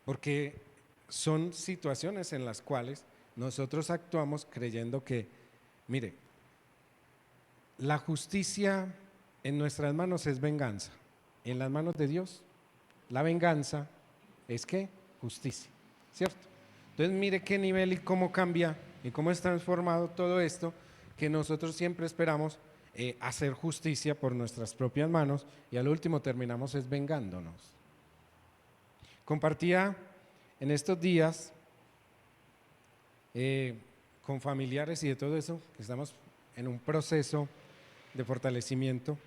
Porque son situaciones en las cuales nosotros actuamos creyendo que, mire, la justicia en nuestras manos es venganza. En las manos de Dios, la venganza es ¿qué? Justicia, ¿cierto? Entonces mire qué nivel y cómo cambia y cómo es transformado todo esto, que nosotros siempre esperamos hacer justicia por nuestras propias manos y al último terminamos es vengándonos. Compartía en estos días con familiares y de todo eso, que estamos en un proceso de fortalecimiento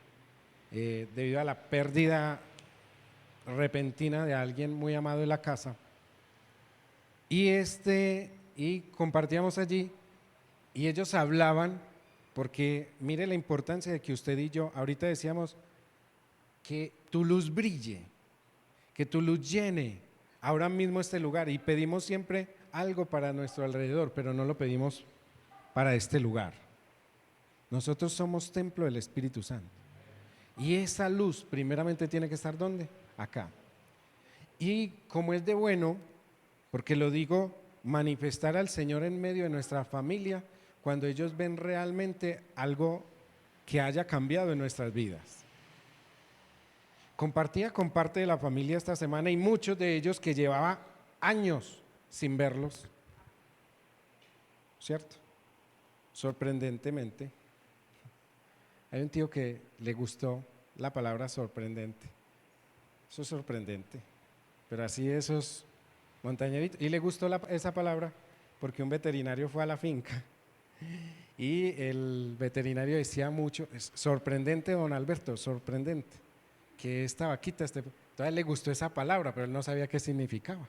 debido a la pérdida repentina de alguien muy amado en la casa. Y compartíamos allí y ellos hablaban, porque mire la importancia de que usted y yo, ahorita decíamos, que tu luz brille, que tu luz llene ahora mismo este lugar, y pedimos siempre algo para nuestro alrededor, pero no lo pedimos para este lugar. Nosotros somos templo del Espíritu Santo y esa luz primeramente tiene que estar ¿dónde? Acá. Y como es de bueno, porque lo digo, manifestar al Señor en medio de nuestra familia cuando ellos ven realmente algo que haya cambiado en nuestras vidas. Compartía con parte de la familia esta semana y muchos de ellos que llevaba años sin verlos, ¿cierto? Sorprendentemente. Hay un tío que le gustó la palabra sorprendente. Eso es sorprendente, pero así esos montañeritos. Y le gustó esa palabra porque un veterinario fue a la finca y el veterinario decía mucho, es sorprendente, don Alberto, sorprendente, que esta vaquita, entonces le gustó esa palabra, pero él no sabía qué significaba.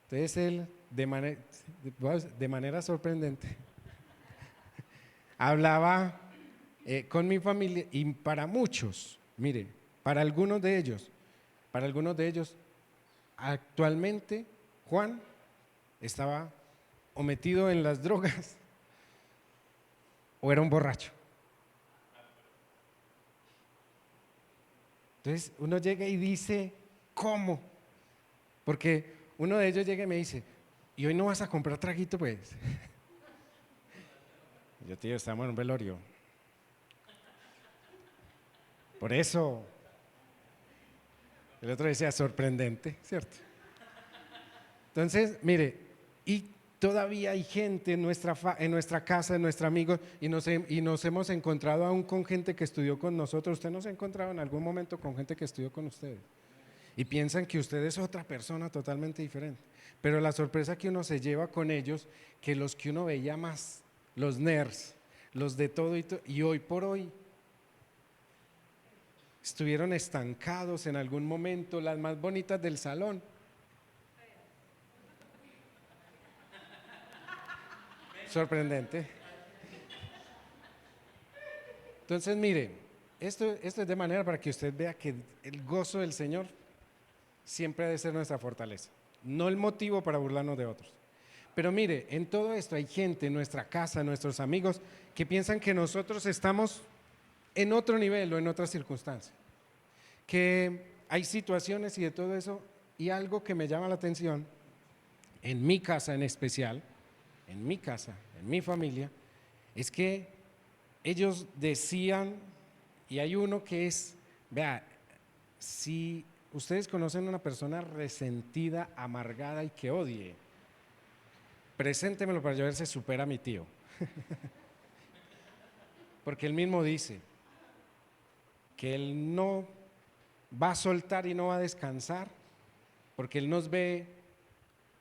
Entonces él, de manera sorprendente, hablaba con mi familia y para muchos, mire, para algunos de ellos, actualmente Juan estaba o metido en las drogas o era un borracho. Entonces uno llega y dice, ¿cómo? Porque uno de ellos llega y me dice, ¿y hoy no vas a comprar traguito pues? Yo, tío, estamos en un velorio. Por eso, el otro decía, sorprendente, ¿cierto? Entonces, mire, y todavía hay gente en nuestra casa, en nuestros amigos, y nos hemos encontrado aún con gente que estudió con nosotros. ¿Usted no se ha encontrado en algún momento con gente que estudió con ustedes? Y piensan que usted es otra persona totalmente diferente. Pero la sorpresa que uno se lleva con ellos, que los que uno veía más, los nerds, los de todo y hoy por hoy, estuvieron estancados en algún momento, las más bonitas del salón. Sorprendente. Entonces, mire, esto es de manera para que usted vea que el gozo del Señor siempre ha de ser nuestra fortaleza, no el motivo para burlarnos de otros. Pero mire, en todo esto hay gente en nuestra casa, nuestros amigos, que piensan que nosotros estamos en otro nivel o en otra circunstancia, que hay situaciones y de todo eso, y algo que me llama la atención, en mi casa en especial, en mi casa, en mi familia, es que ellos decían, y hay uno que es, vea, si ustedes conocen a una persona resentida, amargada y que odie, preséntemelo para yo ver si supera a mi tío. Porque él mismo dice que él no va a soltar y no va a descansar, porque él nos ve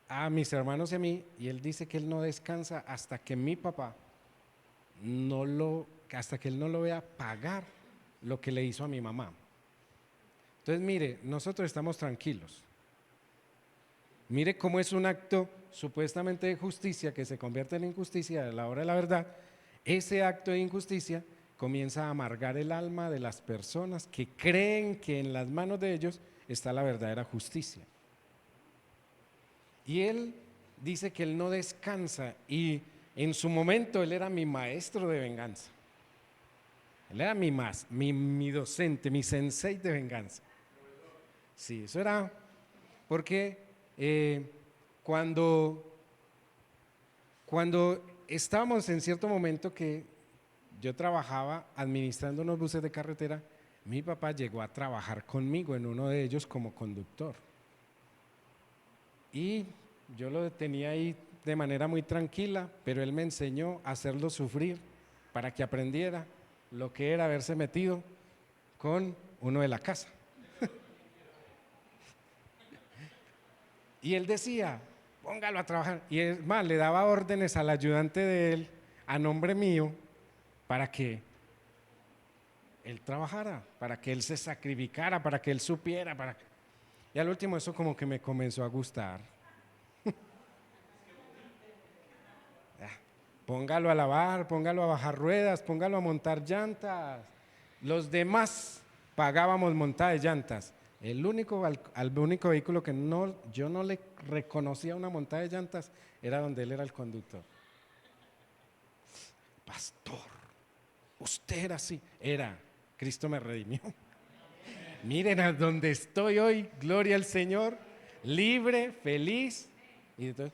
a mis hermanos y a mí, y él dice que él no descansa hasta que mi papá hasta que él no lo vea pagar lo que le hizo a mi mamá. Entonces, mire, nosotros estamos tranquilos. Mire cómo es un acto supuestamente de justicia que se convierte en injusticia a la hora de la verdad. Ese acto de injusticia comienza a amargar el alma de las personas que creen que en las manos de ellos está la verdadera justicia. Y él dice que él no descansa, y en su momento él era mi maestro de venganza. Él era mi docente, mi sensei de venganza. Sí, eso era porque cuando, cuando estábamos en cierto momento que yo trabajaba administrando unos buses de carretera, mi papá llegó a trabajar conmigo en uno de ellos como conductor. Y yo lo tenía ahí de manera muy tranquila, pero él me enseñó a hacerlo sufrir para que aprendiera lo que era haberse metido con uno de la casa. Y él decía, póngalo a trabajar. Y es más, le daba órdenes al ayudante de él, a nombre mío, para que él trabajara, para que él se sacrificara, para que él supiera. Y al último eso como que me comenzó a gustar. Póngalo a lavar, póngalo a bajar ruedas, póngalo a montar llantas. Los demás pagábamos montada de llantas. El único, al único vehículo que yo no le reconocía una montada de llantas era donde él era el conductor. Pastor, usted era así. Era, Cristo me redimió. Miren a donde estoy hoy, gloria al Señor, libre, feliz. Y entonces,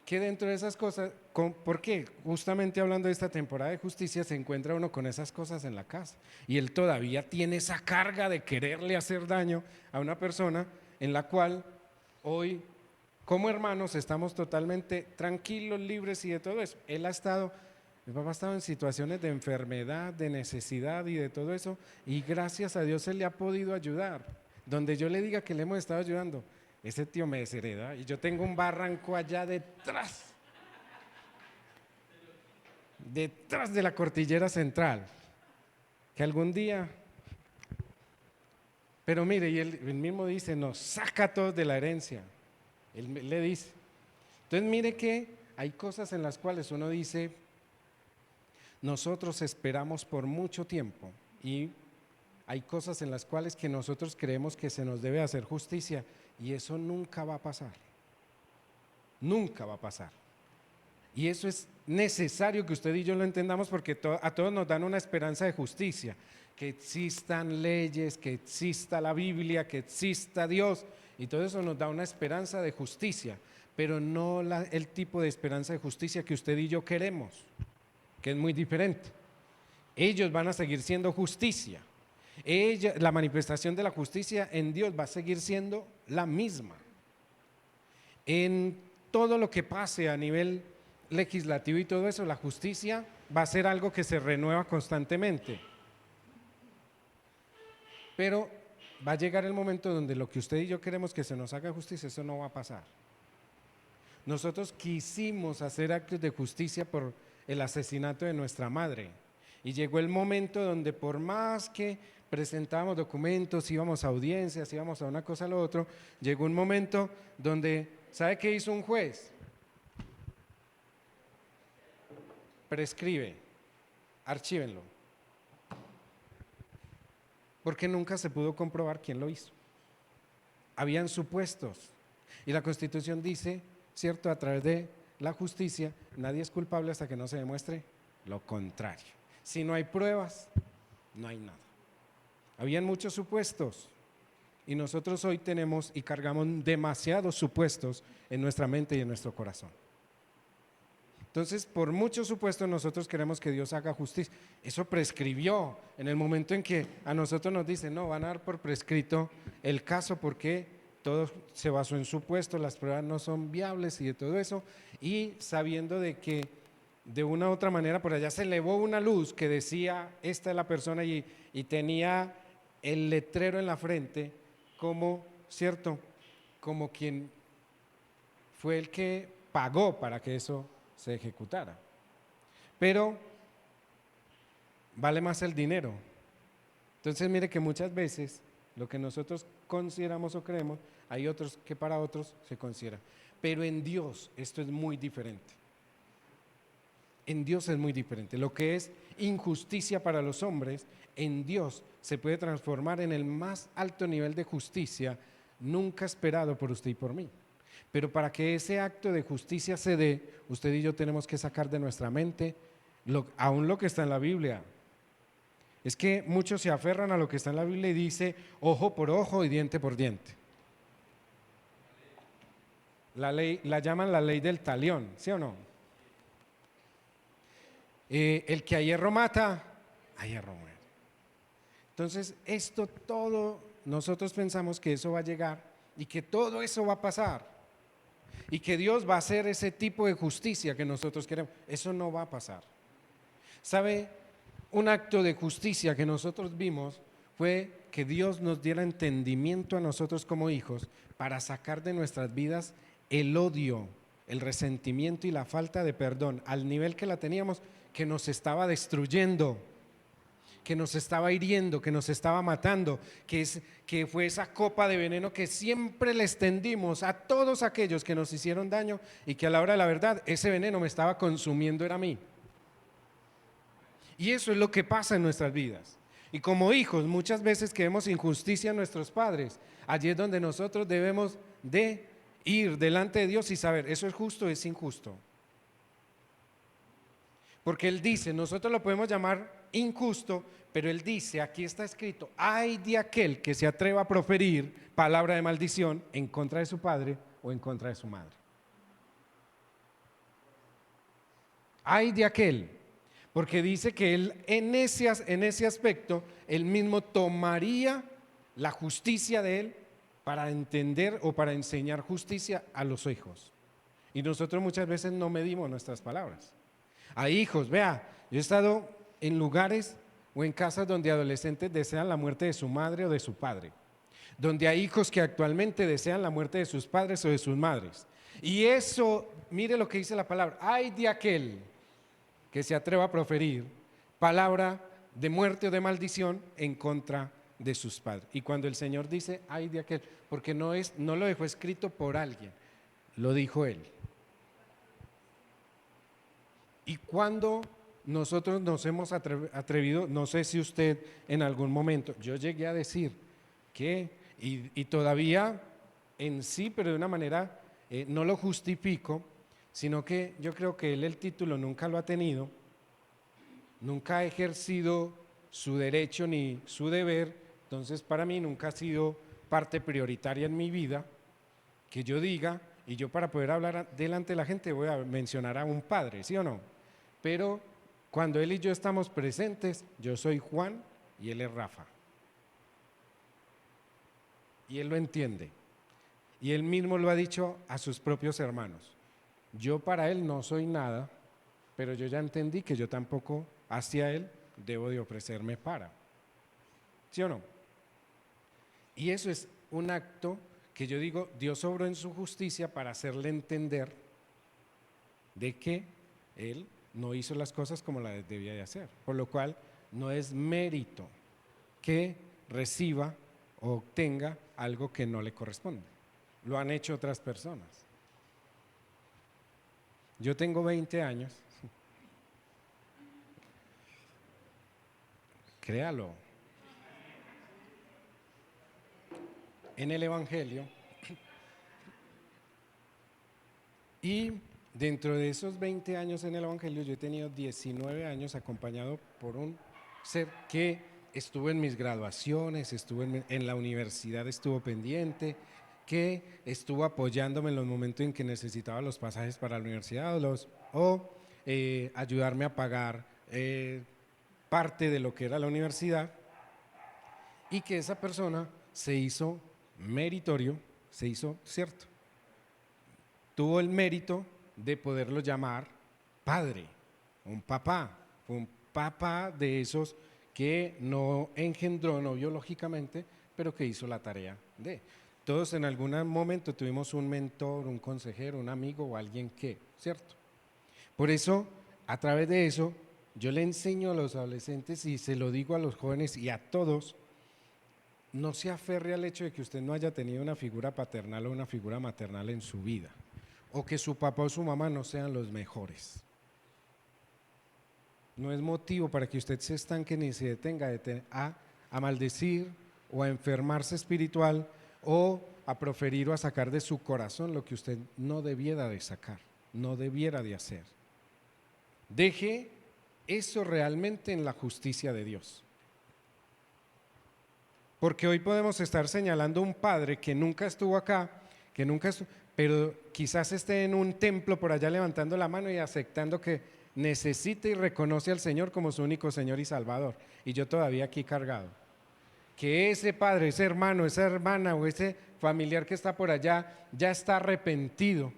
que dentro de esas cosas, ¿por qué? Justamente hablando de esta temporada de justicia, se encuentra uno con esas cosas en la casa. Y él todavía tiene esa carga de quererle hacer daño a una persona en la cual hoy, como hermanos, estamos totalmente tranquilos, libres y de todo eso. Mi papá ha estado en situaciones de enfermedad, de necesidad y de todo eso, y gracias a Dios se le ha podido ayudar. Donde yo le diga que le hemos estado ayudando, ese tío me deshereda y yo tengo un barranco allá detrás de la cordillera central, que algún día, pero mire, y él mismo dice, nos saca a todos de la herencia, él le dice. Entonces mire que hay cosas en las cuales uno dice, nosotros esperamos por mucho tiempo y hay cosas en las cuales que nosotros creemos que se nos debe hacer justicia y eso nunca va a pasar, nunca va a pasar. Y eso es necesario que usted y yo lo entendamos porque a todos nos dan una esperanza de justicia, que existan leyes, que exista la Biblia, que exista Dios y todo eso nos da una esperanza de justicia, pero no el tipo de esperanza de justicia que usted y yo queremos, que es muy diferente. Ellos van a seguir siendo justicia. La manifestación de la justicia en Dios va a seguir siendo la misma. En todo lo que pase a nivel legislativo y todo eso, la justicia va a ser algo que se renueva constantemente. Pero va a llegar el momento donde lo que usted y yo queremos que se nos haga justicia, eso no va a pasar. Nosotros quisimos hacer actos de justicia por el asesinato de nuestra madre. Y llegó el momento donde por más que presentábamos documentos, íbamos a audiencias, íbamos a una cosa a lo otro, llegó un momento donde, ¿sabe qué hizo un juez? Prescribe, archívenlo. Porque nunca se pudo comprobar quién lo hizo. Habían supuestos. Y la Constitución dice, ¿cierto? A través de la justicia, nadie es culpable hasta que no se demuestre lo contrario. Si no hay pruebas, no hay nada. Habían muchos supuestos y nosotros hoy tenemos y cargamos demasiados supuestos en nuestra mente y en nuestro corazón. Entonces, por muchos supuestos nosotros queremos que Dios haga justicia. Eso prescribió en el momento en que a nosotros nos dicen, no, van a dar por prescrito el caso porque todo se basó en supuestos, las pruebas no son viables y de todo eso, y sabiendo de que de una u otra manera por allá se elevó una luz que decía, esta es la persona y tenía el letrero en la frente como, ¿cierto? Como quien fue el que pagó para que eso se ejecutara. Pero vale más el dinero. Entonces mire que muchas veces lo que nosotros consideramos o creemos, hay otros que para otros se considera. Pero en Dios esto es muy diferente. En Dios es muy diferente. Lo que es injusticia para los hombres, en Dios se puede transformar en el más alto nivel de justicia nunca esperado por usted y por mí. Pero para que ese acto de justicia se dé, usted y yo tenemos que sacar de nuestra mente aún lo que está en la Biblia. Es que muchos se aferran a lo que está en la Biblia y dice ojo por ojo y diente por diente. La ley, la llaman la ley del talión, ¿sí o no? El que a hierro mata, a hierro muere. Entonces, esto todo, nosotros pensamos que eso va a llegar y que todo eso va a pasar y que Dios va a hacer ese tipo de justicia que nosotros queremos. Eso no va a pasar. ¿Sabe? Un acto de justicia que nosotros vimos fue que Dios nos diera entendimiento a nosotros como hijos para sacar de nuestras vidas el odio, el resentimiento y la falta de perdón al nivel que la teníamos, que nos estaba destruyendo, que nos estaba hiriendo, que nos estaba matando, que fue esa copa de veneno que siempre le extendimos a todos aquellos que nos hicieron daño y que a la hora de la verdad ese veneno me estaba consumiendo, era a mí. Y eso es lo que pasa en nuestras vidas. Y como hijos muchas veces que vemos injusticia a nuestros padres, allí es donde nosotros debemos de ir delante de Dios y saber, ¿eso es justo o es injusto? Porque Él dice, nosotros lo podemos llamar injusto, pero Él dice, aquí está escrito, ay de aquel que se atreva a proferir palabra de maldición en contra de su padre o en contra de su madre. Ay de aquel, porque dice que Él en ese aspecto, Él mismo tomaría la justicia de Él para entender o para enseñar justicia a los hijos. Y nosotros muchas veces no medimos nuestras palabras. Hay hijos, vea, yo he estado en lugares o en casas donde adolescentes desean la muerte de su madre o de su padre, donde hay hijos que actualmente desean la muerte de sus padres o de sus madres. Y eso, mire lo que dice la palabra, ay de aquel que se atreva a proferir palabra de muerte o de maldición en contra de sus padres. Y cuando el Señor dice, ay de aquel, porque no lo dejó escrito por alguien, lo dijo Él. Y cuando nosotros nos hemos atrevido, no sé si usted en algún momento, yo llegué a decir que, y todavía en sí, pero de una manera, no lo justifico, sino que yo creo que él el título nunca lo ha tenido, nunca ha ejercido su derecho ni su deber, entonces para mí nunca ha sido parte prioritaria en mi vida que yo diga, y yo para poder hablar delante de la gente voy a mencionar a un padre, ¿sí o no? Pero cuando él y yo estamos presentes, yo soy Juan y él es Rafa. Y él lo entiende. Y él mismo lo ha dicho a sus propios hermanos. Yo para él no soy nada, pero yo ya entendí que yo tampoco hacia él debo de ofrecerme para. ¿Sí o no? Y eso es un acto que yo digo, Dios obró en su justicia para hacerle entender de que él no hizo las cosas como las debía de hacer, por lo cual no es mérito que reciba o obtenga algo que no le corresponde. Lo han hecho otras personas. Yo tengo 20 años, créalo, en el Evangelio, y dentro de esos 20 años en el Evangelio yo he tenido 19 años acompañado por un ser que estuvo en mis graduaciones, estuvo en la universidad, estuvo pendiente, que estuvo apoyándome en los momentos en que necesitaba los pasajes para la universidad o ayudarme a pagar parte de lo que era la universidad, y que esa persona se hizo meritorio, se hizo cierto, tuvo el mérito de poderlo llamar padre, un papá de esos que no engendró, no biológicamente, pero que hizo la tarea de. Todos en algún momento tuvimos un mentor, un consejero, un amigo o alguien que, ¿cierto? Por eso, a través de eso, yo le enseño a los adolescentes y se lo digo a los jóvenes y a todos, no se aferre al hecho de que usted no haya tenido una figura paternal o una figura maternal en su vida, o que su papá o su mamá no sean los mejores. No es motivo para que usted se estanque ni se detenga a maldecir o a enfermarse espiritual o a proferir o a sacar de su corazón lo que usted no debiera de sacar, no debiera de hacer. Deje eso realmente en la justicia de Dios. Porque hoy podemos estar señalando a un padre que nunca estuvo acá, que nunca, pero quizás esté en un templo por allá levantando la mano y aceptando que necesita y reconoce al Señor como su único Señor y Salvador, y yo todavía aquí cargado. Que ese padre, ese hermano, esa hermana o ese familiar que está por allá ya está arrepentido,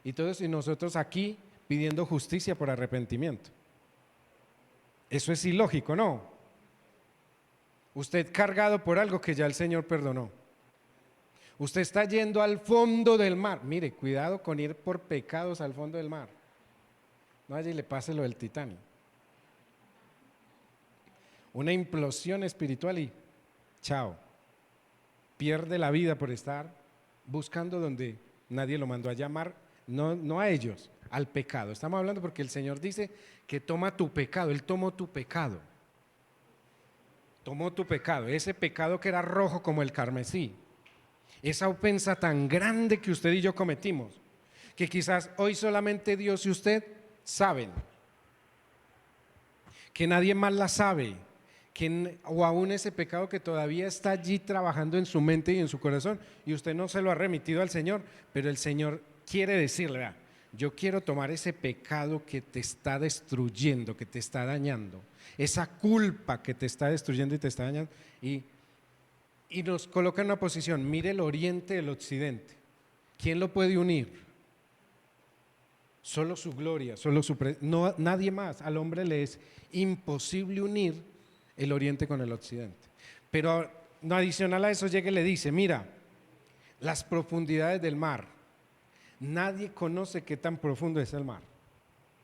y todos y nosotros aquí pidiendo justicia por arrepentimiento. Eso es ilógico, ¿no? Usted cargado por algo que ya el Señor perdonó. Usted está yendo al fondo del mar. Mire, cuidado con ir por pecados al fondo del mar. No vaya y le pase lo del Titanic. Una implosión espiritual y chao. Pierde la vida por estar buscando donde nadie lo mandó a llamar, no a ellos, al pecado. Estamos hablando porque el Señor dice que toma tu pecado, Él tomó tu pecado. Tomó tu pecado, ese pecado que era rojo como el carmesí. Esa ofensa tan grande que usted y yo cometimos, que quizás hoy solamente Dios y usted saben, que nadie más la sabe, o aún ese pecado que todavía está allí trabajando en su mente y en su corazón, y usted no se lo ha remitido al Señor, pero el Señor quiere decirle, vea, yo quiero tomar ese pecado que te está destruyendo, que te está dañando, esa culpa que te está destruyendo y te está dañando, y nos coloca en una posición, mire el oriente del occidente, ¿quién lo puede unir? Solo su gloria, solo no, nadie más. Al hombre le es imposible unir el oriente con el occidente. Pero no, adicional a eso llega y le dice, mira, las profundidades del mar, nadie conoce qué tan profundo es el mar.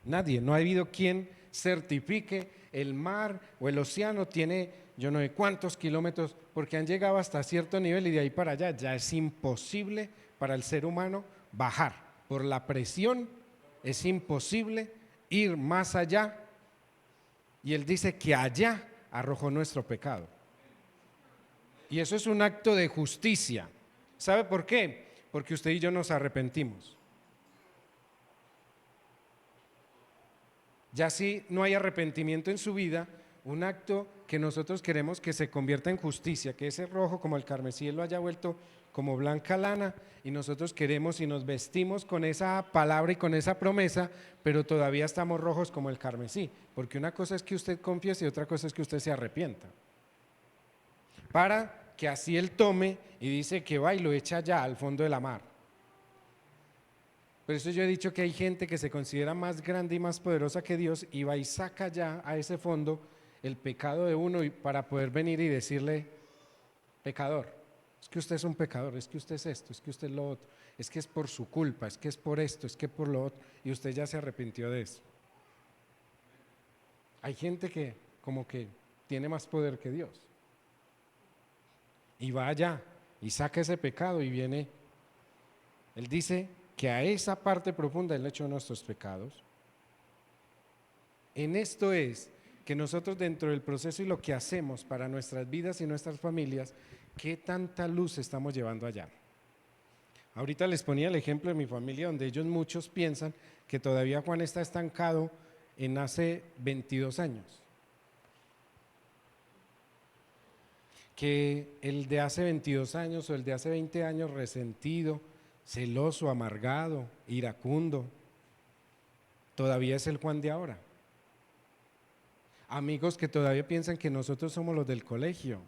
Nadie, no ha habido quien certifique el mar o el océano tiene yo no sé cuántos kilómetros, porque han llegado hasta cierto nivel y de ahí para allá ya es imposible para el ser humano bajar. Por la presión es imposible ir más allá. Y Él dice que allá arrojó nuestro pecado. Y eso es un acto de justicia. ¿Sabe por qué? Porque usted y yo nos arrepentimos. Ya si no hay arrepentimiento en su vida, un acto que nosotros queremos que se convierta en justicia, que ese rojo como el carmesí Él lo haya vuelto como blanca lana, y nosotros queremos y nos vestimos con esa palabra y con esa promesa, pero todavía estamos rojos como el carmesí, porque una cosa es que usted confiese y otra cosa es que usted se arrepienta, para que así Él tome y dice que va y lo echa allá al fondo de la mar. Por eso yo he dicho que hay gente que se considera más grande y más poderosa que Dios y va y saca ya a ese fondo el pecado de uno, y para poder venir y decirle, pecador, es que usted es un pecador, es que usted es esto, es que usted es lo otro, es que es por su culpa, es que es por esto, es que por lo otro, y usted ya se arrepintió de eso. Hay gente que como que tiene más poder que Dios y va allá y saca ese pecado y viene. Él dice que a esa parte profunda Él echó nuestros pecados. En esto es que nosotros dentro del proceso y lo que hacemos para nuestras vidas y nuestras familias, ¿qué tanta luz estamos llevando allá? Ahorita les ponía el ejemplo de mi familia, donde ellos muchos piensan que todavía Juan está estancado en hace 22 años. Que el de hace 22 años o el de hace 20 años resentido, celoso, amargado, iracundo, todavía es el Juan de ahora. Amigos que todavía piensan que nosotros somos los del colegio,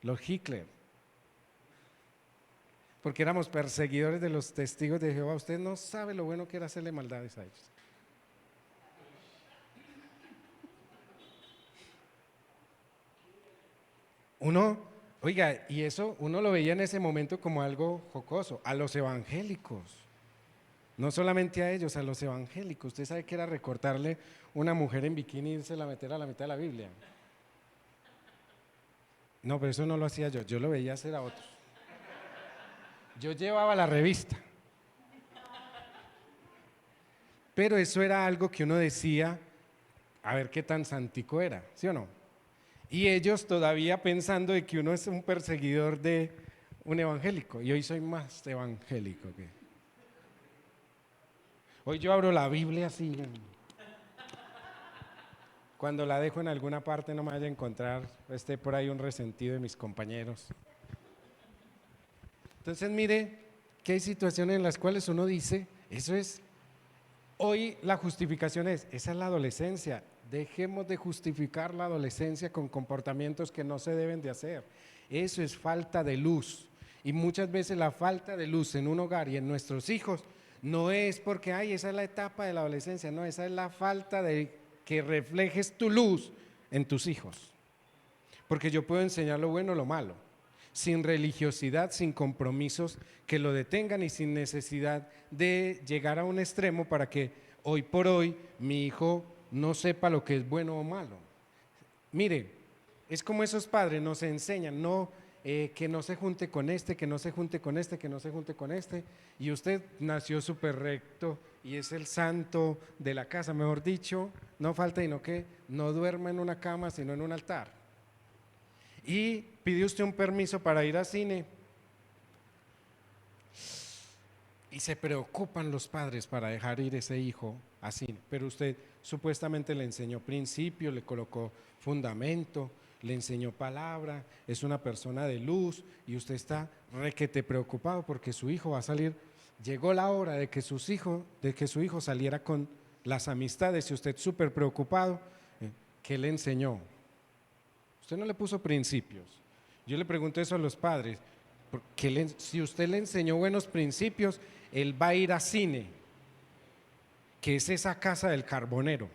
los Hitler, porque éramos perseguidores de los testigos de Jehová. Usted no sabe lo bueno que era hacerle maldades a ellos. Uno, oiga, y eso uno lo veía en ese momento como algo jocoso, a los evangélicos. No solamente a ellos, a los evangélicos. Usted sabe que era recortarle una mujer en bikini y irse a meter a la mitad de la Biblia. No, pero eso no lo hacía yo lo veía hacer a otros. Yo llevaba la revista. Pero eso era algo que uno decía, a ver qué tan santico era, ¿sí o no? Y ellos todavía pensando de que uno es un perseguidor de un evangélico. Y hoy soy más evangélico que... Hoy yo abro la Biblia así. Cuando la dejo en alguna parte no me vaya a encontrar, esté por ahí un resentido de mis compañeros. Entonces mire que hay situaciones en las cuales uno dice, eso es, hoy la justificación esa es la adolescencia. Dejemos de justificar la adolescencia con comportamientos que no se deben de hacer. Eso es falta de luz. Y muchas veces la falta de luz en un hogar y en nuestros hijos no es porque, ay, esa es la etapa de la adolescencia, no, esa es la falta de que reflejes tu luz en tus hijos. Porque yo puedo enseñar lo bueno o lo malo, sin religiosidad, sin compromisos que lo detengan y sin necesidad de llegar a un extremo para que hoy por hoy mi hijo no sepa lo que es bueno o malo. Mire, es como esos padres nos enseñan, no, que no se junte con este, que no se junte con este, que no se junte con este, y usted nació súper recto y es el santo de la casa, mejor dicho, no falta y no que no duerma en una cama sino en un altar. Y pide usted un permiso para ir al cine y se preocupan los padres para dejar ir ese hijo al cine, pero usted supuestamente le enseñó principio, le colocó fundamento, le enseñó palabra, es una persona de luz y usted está requete preocupado porque su hijo va a salir. Llegó la hora de que su hijo saliera con las amistades y usted súper preocupado. ¿Qué le enseñó? Usted no le puso principios. Yo le pregunto eso a los padres, porque si usted le enseñó buenos principios, él va a ir a cine, que es esa casa del carbonero.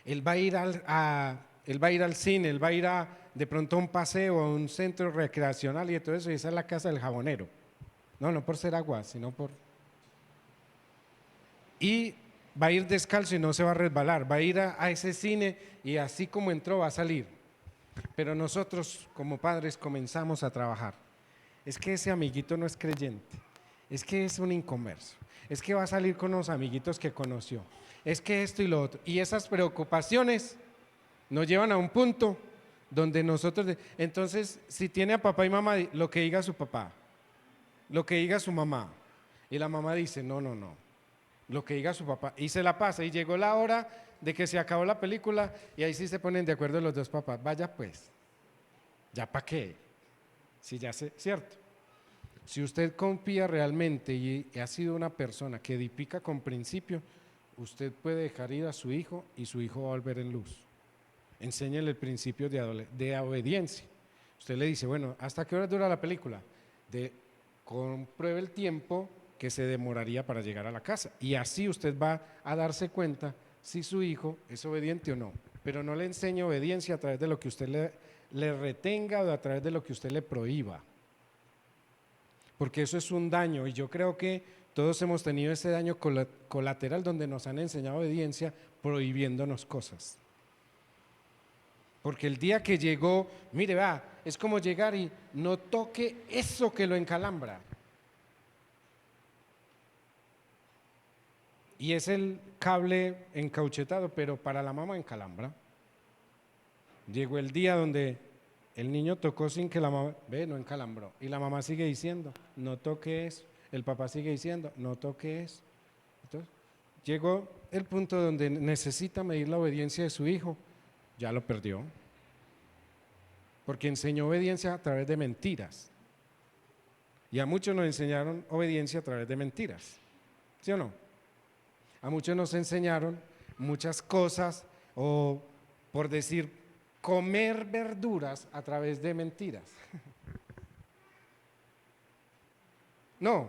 Él va a ir al cine, él va a ir de pronto a un paseo, a un centro recreacional y todo eso, y esa es la casa del jabonero. No por ser agua, sino por... Y va a ir descalzo y no se va a resbalar, va a ir a ese cine y así como entró va a salir. Pero nosotros como padres comenzamos a trabajar. Es que ese amiguito no es creyente, es que es un inconverso, es que va a salir con los amiguitos que conoció, es que esto y lo otro. Y esas preocupaciones nos llevan a un punto donde nosotros, entonces si tiene a papá y mamá, lo que diga su papá, lo que diga su mamá, y la mamá dice, no, lo que diga su papá, y se la pasa, y llegó la hora de que se acabó la película, y ahí sí se ponen de acuerdo los dos papás, vaya pues, ¿ya para qué? Si ya sé, ¿cierto? Si usted confía realmente y ha sido una persona que edifica con principio, usted puede dejar ir a su hijo y su hijo va a volver en luz. Enséñele el principio de obediencia. Usted le dice, bueno, ¿hasta qué hora dura la película? Compruebe el tiempo que se demoraría para llegar a la casa. Y así usted va a darse cuenta si su hijo es obediente o no. Pero no le enseñe obediencia a través de lo que usted le retenga o a través de lo que usted le prohíba. Porque eso es un daño y yo creo que todos hemos tenido ese daño colateral donde nos han enseñado obediencia prohibiéndonos cosas. Porque el día que llegó, mire, es como llegar y no toque eso que lo encalambra. Y es el cable encauchetado, pero para la mamá encalambra. Llegó el día donde el niño tocó sin que la mamá, no encalambró. Y la mamá sigue diciendo, no toque eso. El papá sigue diciendo, no toque eso. Entonces, llegó el punto donde necesita medir la obediencia de su hijo. Ya lo perdió. Porque enseñó obediencia a través de mentiras. Y a muchos nos enseñaron obediencia a través de mentiras. ¿Sí o no? A muchos nos enseñaron muchas cosas o, por decir, comer verduras a través de mentiras. No.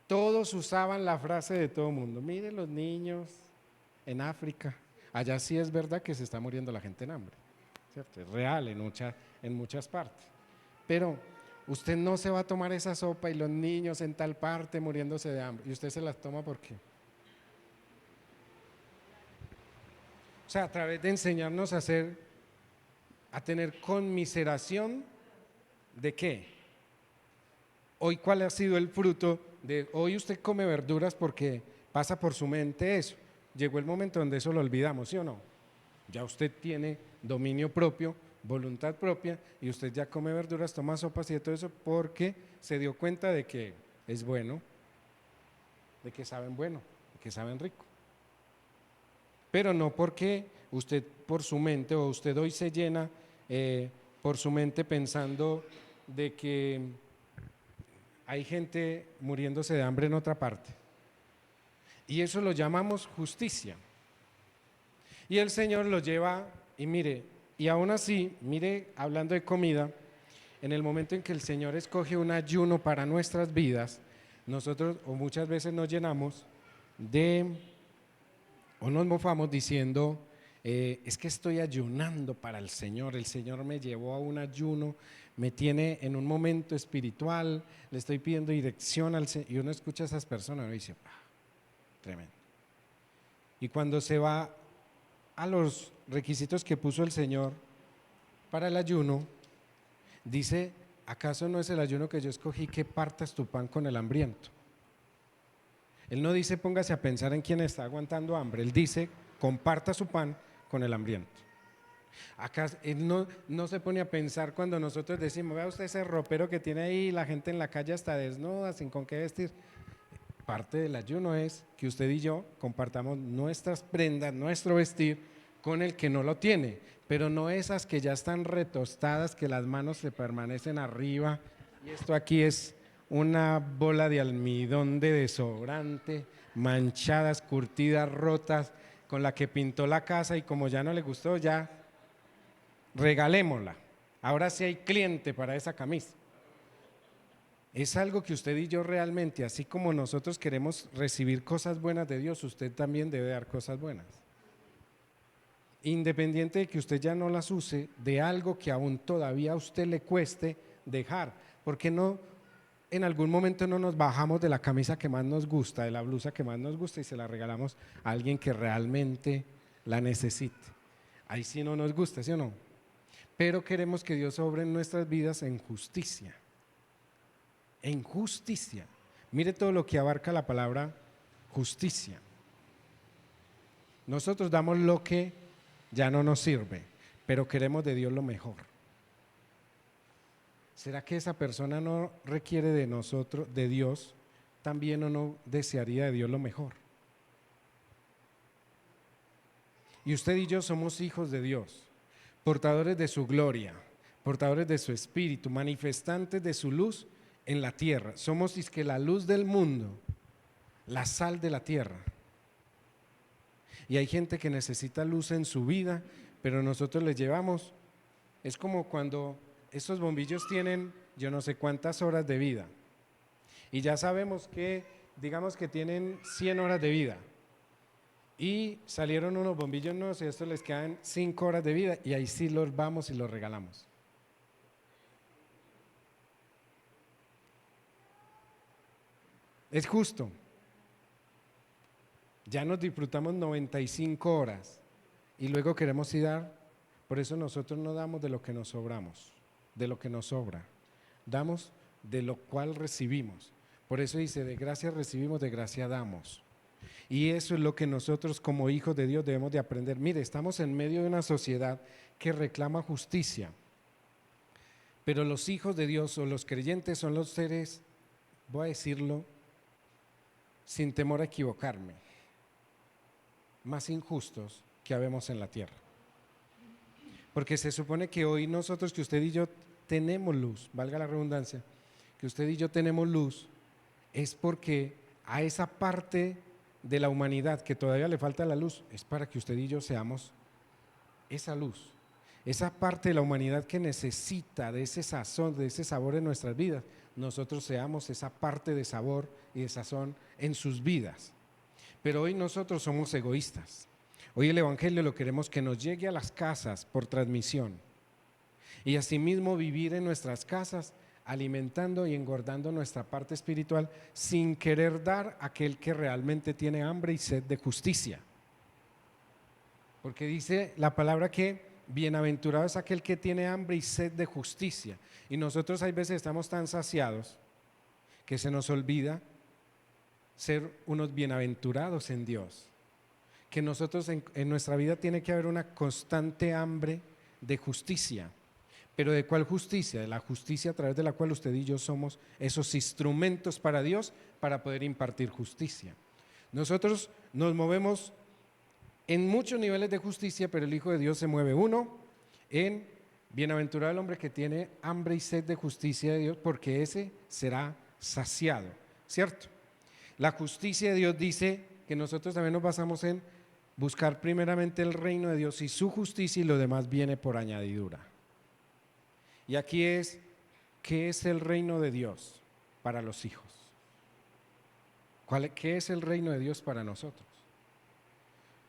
Todos usaban la frase de todo el mundo. Mire los niños en África. Allá sí es verdad que se está muriendo la gente en hambre. ¿Cierto? Es real en muchas partes. Pero usted no se va a tomar esa sopa y los niños en tal parte muriéndose de hambre. Y usted se las toma ¿por qué? O sea, a través de enseñarnos a tener conmiseración ¿de qué? Hoy, ¿cuál ha sido el fruto de hoy? Usted come verduras porque pasa por su mente eso. Llegó el momento donde eso lo olvidamos, ¿sí o no? Ya usted tiene dominio propio, voluntad propia y usted ya come verduras, toma sopas y todo eso porque se dio cuenta de que es bueno, de que saben bueno, de que saben rico. Pero no porque usted por su mente o usted hoy se llena por su mente pensando de que hay gente muriéndose de hambre en otra parte. Y eso lo llamamos justicia. Y el Señor lo lleva, y mire, y aún así, mire, hablando de comida, en el momento en que el Señor escoge un ayuno para nuestras vidas, nosotros o muchas veces nos llenamos de, o nos mofamos diciendo, es que estoy ayunando para el Señor me llevó a un ayuno, me tiene en un momento espiritual, le estoy pidiendo dirección al Señor, y uno escucha a esas personas y dice, tremendo. Y cuando se va a los requisitos que puso el Señor para el ayuno, dice, ¿acaso no es el ayuno que yo escogí que partas tu pan con el hambriento? Él no dice póngase a pensar en quién está aguantando hambre, él dice comparta su pan con el hambriento. Acá él no se pone a pensar cuando nosotros decimos, vea usted ese ropero que tiene ahí, la gente en la calle está desnuda, sin con qué vestir. Parte del ayuno es que usted y yo compartamos nuestras prendas, nuestro vestir con el que no lo tiene, pero no esas que ya están retostadas, que las manos se permanecen arriba, y esto aquí es una bola de almidón de desodorante, manchadas, curtidas, rotas, con la que pintó la casa y como ya no le gustó, ya regalémosla. Ahora sí hay cliente para esa camisa. Es algo que usted y yo realmente, así como nosotros queremos recibir cosas buenas de Dios, usted también debe dar cosas buenas. Independiente de que usted ya no las use, de algo que aún todavía a usted le cueste dejar. ¿Por qué no en algún momento no nos bajamos de la camisa que más nos gusta, de la blusa que más nos gusta y se la regalamos a alguien que realmente la necesite? Ahí sí no nos gusta, ¿sí o no? Pero queremos que Dios obre en nuestras vidas en justicia. En justicia. Mire todo lo que abarca la palabra justicia. Nosotros damos lo que ya no nos sirve, pero queremos de Dios lo mejor. ¿Será que esa persona no requiere de nosotros, de Dios, también o no desearía de Dios lo mejor? Y usted y yo somos hijos de Dios, portadores de su gloria, portadores de su espíritu, manifestantes de su luz en la tierra. Somos es que la luz del mundo, la sal de la tierra. Y hay gente que necesita luz en su vida, pero nosotros les llevamos, es como cuando estos bombillos tienen yo no sé cuántas horas de vida y ya sabemos que, digamos que tienen 100 horas de vida y salieron unos bombillos nuevos y a estos les quedan 5 horas de vida y ahí sí los vamos y los regalamos. Es justo. Ya nos disfrutamos 95 horas y luego queremos ir a dar, por eso nosotros no damos de lo que nos sobramos, de lo que nos sobra, damos de lo cual recibimos. Por eso dice, de gracia recibimos, de gracia damos. Y eso es lo que nosotros como hijos de Dios debemos de aprender. Mire, estamos en medio de una sociedad que reclama justicia, pero los hijos de Dios o los creyentes son los seres, voy a decirlo sin temor a equivocarme, más injustos que habemos en la tierra. Porque se supone que hoy nosotros, que usted y yo tenemos luz, valga la redundancia, que usted y yo tenemos luz, es porque a esa parte de la humanidad que todavía le falta la luz, es para que usted y yo seamos esa luz, esa parte de la humanidad que necesita de ese sazón, de ese sabor en nuestras vidas, nosotros seamos esa parte de sabor y de sazón en sus vidas. Pero hoy nosotros somos egoístas. Hoy el Evangelio lo queremos que nos llegue a las casas por transmisión y asimismo vivir en nuestras casas alimentando y engordando nuestra parte espiritual sin querer dar a aquel que realmente tiene hambre y sed de justicia. Porque dice la palabra que bienaventurado es aquel que tiene hambre y sed de justicia. Y nosotros hay veces estamos tan saciados que se nos olvida ser unos bienaventurados en Dios. Que nosotros en nuestra vida tiene que haber una constante hambre de justicia. ¿Pero de cuál justicia? De la justicia a través de la cual usted y yo somos esos instrumentos para Dios para poder impartir justicia. Nosotros nos movemos en muchos niveles de justicia, pero el Hijo de Dios se mueve uno en Bienaventurado el hombre que tiene hambre y sed de justicia de Dios, porque ese será saciado, ¿cierto? La justicia de Dios dice que nosotros también nos basamos en buscar primeramente el reino de Dios y su justicia, y lo demás viene por añadidura. Y aquí es, ¿qué es el reino de Dios para los hijos? ¿Qué es el reino de Dios para nosotros?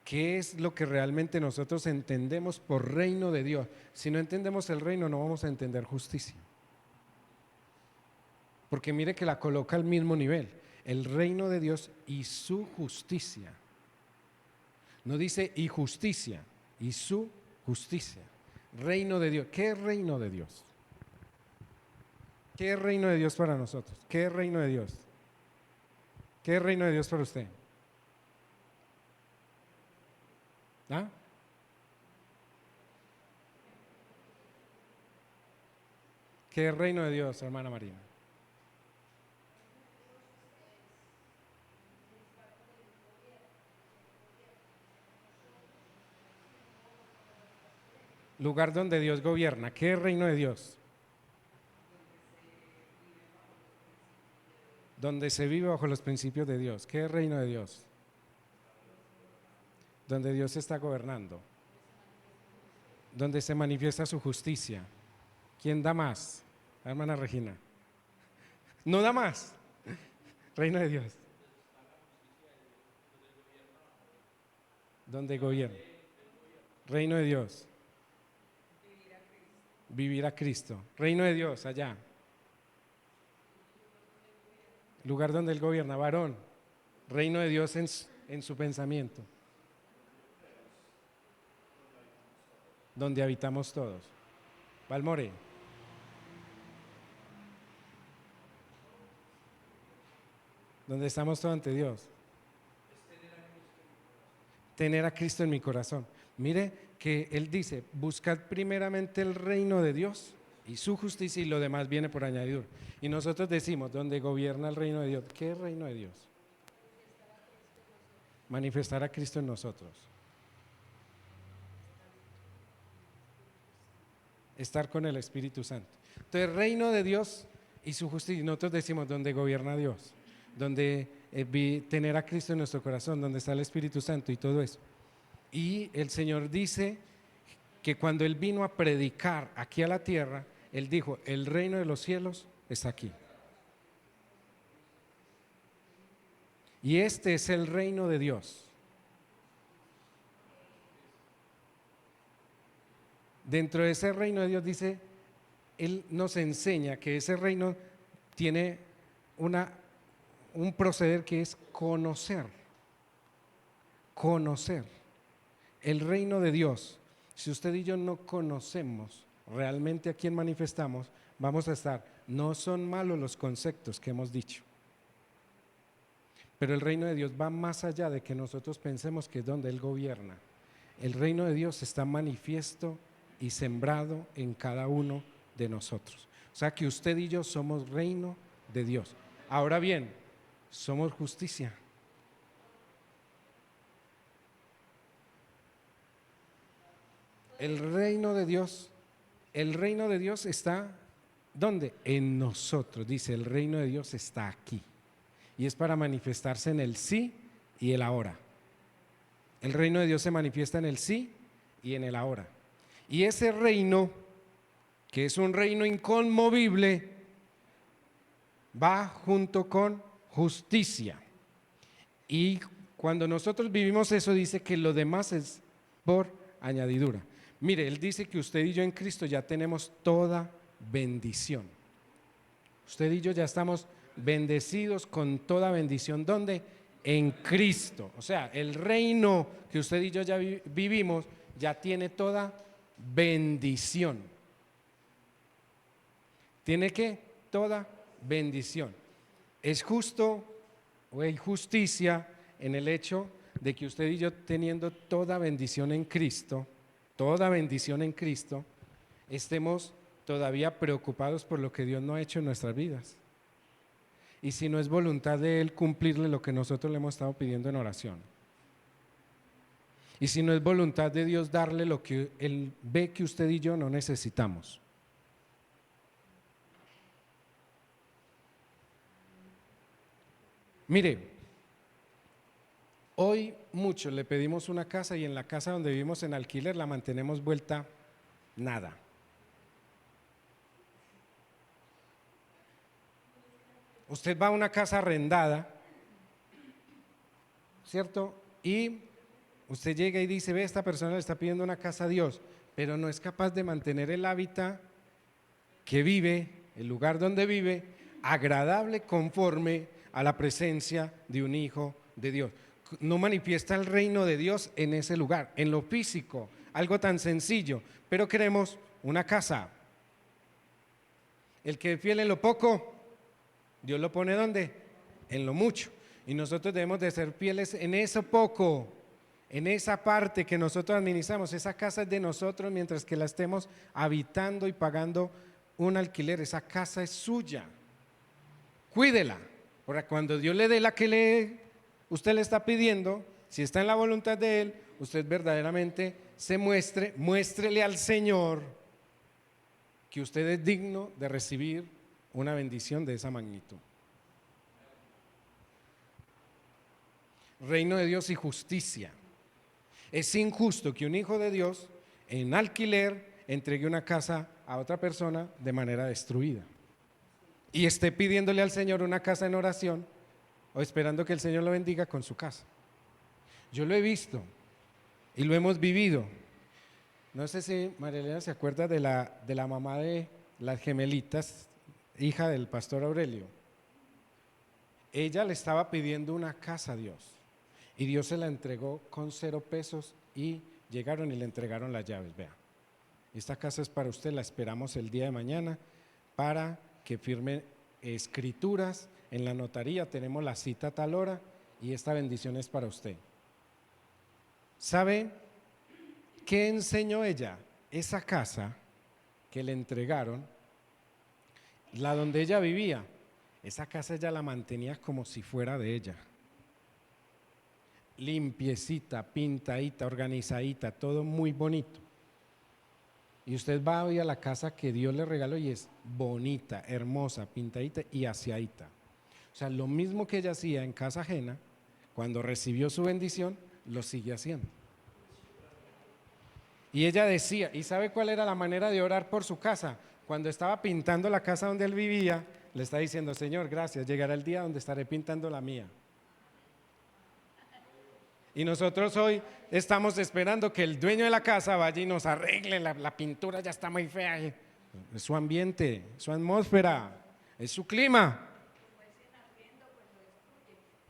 ¿Qué es lo que realmente nosotros entendemos por reino de Dios? Si no entendemos el reino, no vamos a entender justicia. Porque mire que la coloca al mismo nivel, el reino de Dios y su justicia. No dice y justicia, y su justicia. Reino de Dios. ¿Qué es reino de Dios? ¿Qué es reino de Dios para nosotros? ¿Qué es reino de Dios? ¿Qué es reino de Dios para usted? ¿Ah? ¿Qué es reino de Dios, hermana Marina? Lugar donde Dios gobierna. ¿Qué es reino de Dios? Donde se vive bajo los principios de Dios. ¿Qué es reino de Dios? Donde Dios está gobernando. Donde se manifiesta su justicia. ¿Quién da más? La hermana Regina. No da más. Reino de Dios. Donde gobierna. Reino de Dios. Vivir a Cristo. Reino de Dios, allá. Lugar donde Él gobierna, varón. Reino de Dios en su pensamiento. Donde habitamos todos. Valmore. Donde estamos todos ante Dios. Tener a Cristo en mi corazón. Mire que Él dice, buscad primeramente el reino de Dios y su justicia, y lo demás viene por añadidura. Y nosotros decimos, donde gobierna el reino de Dios. ¿Qué es reino de Dios? Manifestar a Cristo en nosotros. Estar con el Espíritu Santo. Entonces, reino de Dios y su justicia. Y nosotros decimos, donde gobierna Dios, donde tener a Cristo en nuestro corazón, donde está el Espíritu Santo y todo eso. Y el Señor dice que cuando Él vino a predicar aquí a la tierra, Él dijo, el reino de los cielos está aquí. Y este es el reino de Dios. Dentro de ese reino de Dios dice, Él nos enseña que ese reino tiene un proceder que es conocer. Conocer. El reino de Dios, si usted y yo no conocemos realmente a quién manifestamos, vamos a estar, no son malos los conceptos que hemos dicho, pero el reino de Dios va más allá de que nosotros pensemos que es donde Él gobierna. El reino de Dios está manifiesto y sembrado en cada uno de nosotros. O sea que usted y yo somos reino de Dios. Ahora bien, somos justicia. El reino de Dios está, ¿dónde? En nosotros. Dice, el reino de Dios está aquí. Y es para manifestarse en el sí y el ahora. El reino de Dios se manifiesta en el sí y en el ahora. Y ese reino, que es un reino inconmovible, va junto con justicia. Y cuando nosotros vivimos eso, dice que lo demás es por añadidura. Mire, Él dice que usted y yo en Cristo ya tenemos toda bendición. Usted y yo ya estamos bendecidos con toda bendición. ¿Dónde? En Cristo. O sea, el reino que usted y yo ya vivimos ya tiene toda bendición. ¿Tiene qué? Toda bendición. Es justo o hay justicia en el hecho de que usted y yo, teniendo toda bendición en Cristo, estemos todavía preocupados por lo que Dios no ha hecho en nuestras vidas. Y si no es voluntad de Él cumplirle lo que nosotros le hemos estado pidiendo en oración. Y si no es voluntad de Dios darle lo que Él ve que usted y yo no necesitamos. Mire, hoy muchos le pedimos una casa y en la casa donde vivimos en alquiler la mantenemos vuelta nada. Usted va a una casa arrendada, ¿cierto? Y usted llega y dice, ve, esta persona le está pidiendo una casa a Dios, pero no es capaz de mantener el hábitat que vive, el lugar donde vive, agradable conforme a la presencia de un hijo de Dios. No manifiesta el reino de Dios en ese lugar, en lo físico, algo tan sencillo, pero queremos una casa. El que es fiel en lo poco, Dios lo pone ¿dónde? En lo mucho. Y nosotros debemos de ser fieles en eso poco, en esa parte que nosotros administramos. Esa casa es de nosotros mientras que la estemos habitando y pagando un alquiler. Esa casa es suya. Cuídela, porque cuando Dios le dé la que usted le está pidiendo, si está en la voluntad de Él, usted verdaderamente muéstrele al Señor que usted es digno de recibir una bendición de esa magnitud. Reino de Dios y justicia. Es injusto que un hijo de Dios en alquiler entregue una casa a otra persona de manera destruida y esté pidiéndole al Señor una casa en oración o esperando que el Señor lo bendiga con su casa. Yo lo he visto y lo hemos vivido. No sé si María Elena se acuerda de la mamá de las gemelitas, hija del pastor Aurelio. Ella le estaba pidiendo una casa a Dios y Dios se la entregó con 0 pesos y llegaron y le entregaron las llaves. Vea, esta casa es para usted, la esperamos el día de mañana para que firme escrituras en la notaría, tenemos la cita a tal hora y esta bendición es para usted. ¿Sabe qué enseñó ella? Esa casa que le entregaron, la donde ella vivía, esa casa ella la mantenía como si fuera de ella. Limpiecita, pintadita, organizadita, todo muy bonito. Y usted va hoy a la casa que Dios le regaló y es bonita, hermosa, pintadita y aseadita. O sea, lo mismo que ella hacía en casa ajena, cuando recibió su bendición, lo sigue haciendo. Y ella decía, ¿y sabe cuál era la manera de orar por su casa? Cuando estaba pintando la casa donde él vivía, le está diciendo, Señor, gracias, llegará el día donde estaré pintando la mía. Y nosotros hoy estamos esperando que el dueño de la casa vaya y nos arregle, la pintura ya está muy fea. Es su ambiente, su atmósfera, es su clima.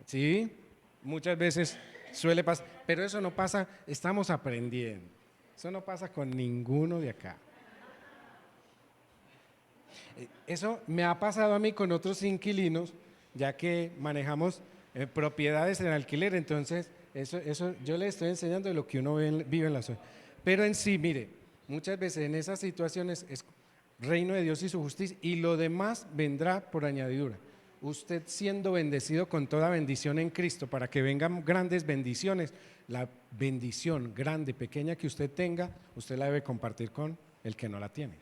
Sí, muchas veces suele pasar, pero eso no pasa, estamos aprendiendo. Eso no pasa con ninguno de acá. Eso me ha pasado a mí con otros inquilinos, ya que manejamos propiedades en alquiler, entonces eso yo le estoy enseñando de lo que uno vive en la zona. Pero en sí, mire, muchas veces en esas situaciones es reino de Dios y su justicia y lo demás vendrá por añadidura. Usted siendo bendecido con toda bendición en Cristo para que vengan grandes bendiciones, la bendición grande, pequeña que usted tenga, usted la debe compartir con el que no la tiene.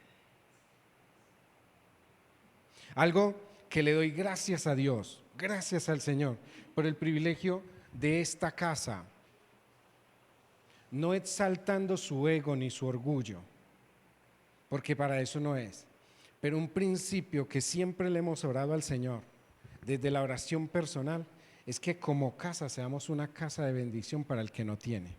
Algo que le doy gracias a Dios, gracias al Señor por el privilegio de esta casa, no exaltando su ego ni su orgullo, porque para eso no es, pero un principio que siempre le hemos orado al Señor desde la oración personal es que como casa seamos una casa de bendición para el que no tiene,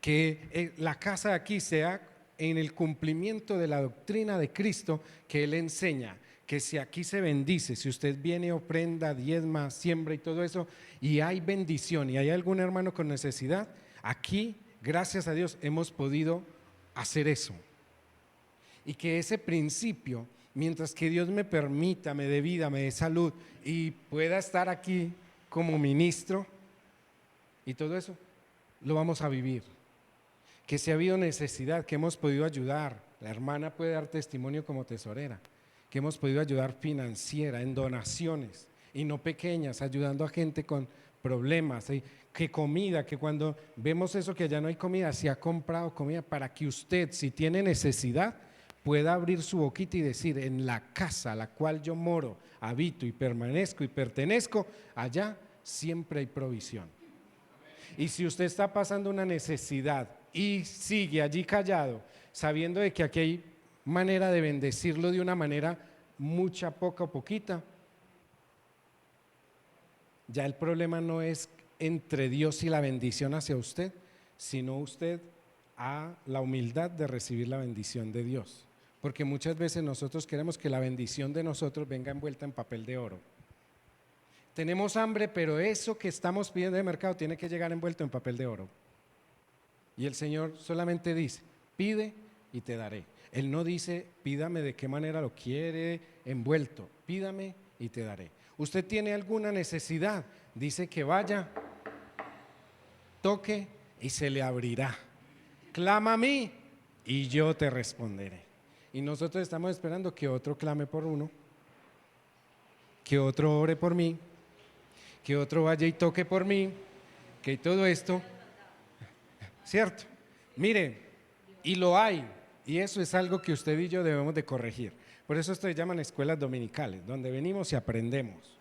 que la casa de aquí sea en el cumplimiento de la doctrina de Cristo que Él enseña, que si aquí se bendice, si usted viene, ofrenda, diezma, siembra y todo eso, y hay bendición y hay algún hermano con necesidad, aquí, gracias a Dios, hemos podido hacer eso. Y que ese principio, mientras que Dios me permita, me dé vida, me dé salud y pueda estar aquí como ministro y todo eso, lo vamos a vivir. Que si ha habido necesidad, que hemos podido ayudar, la hermana puede dar testimonio como tesorera, que hemos podido ayudar financiera, en donaciones, y no pequeñas, ayudando a gente con problemas, que comida, que cuando vemos eso que allá no hay comida, se ha comprado comida para que usted, si tiene necesidad, pueda abrir su boquita y decir: en la casa a la cual yo moro, habito y permanezco y pertenezco, allá siempre hay provisión. Y si usted está pasando una necesidad y sigue allí callado, sabiendo de que aquí hay manera de bendecirlo de una manera mucha, poca o poquita, ya el problema no es entre Dios y la bendición hacia usted, sino usted a la humildad de recibir la bendición de Dios. Porque muchas veces nosotros queremos que la bendición de nosotros venga envuelta en papel de oro. Tenemos hambre, pero eso que estamos pidiendo de mercado tiene que llegar envuelto en papel de oro. Y el Señor solamente dice: pide y te daré. Él no dice: pídame de qué manera lo quiere envuelto, pídame y te daré. Usted tiene alguna necesidad, dice que vaya, toque y se le abrirá. Clama a mí y yo te responderé. Y nosotros estamos esperando que otro clame por uno, que otro ore por mí, que otro vaya y toque por mí, que todo esto, ¿cierto? Mire, y lo hay, y eso es algo que usted y yo debemos de corregir. Por eso esto se llaman escuelas dominicales, donde venimos y aprendemos.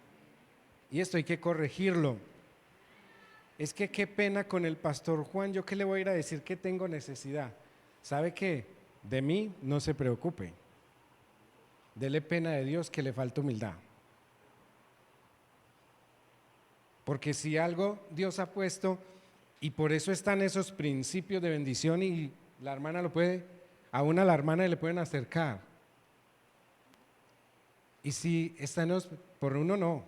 Y esto hay que corregirlo. Es que qué pena con el pastor Juan, yo qué le voy a ir a decir que tengo necesidad. ¿Sabe qué? De mí no se preocupe. Dele pena de Dios que le falta humildad. Porque si algo Dios ha puesto, y por eso están esos principios de bendición, y la hermana lo puede, aún a la hermana le pueden acercar. Y si están por uno no.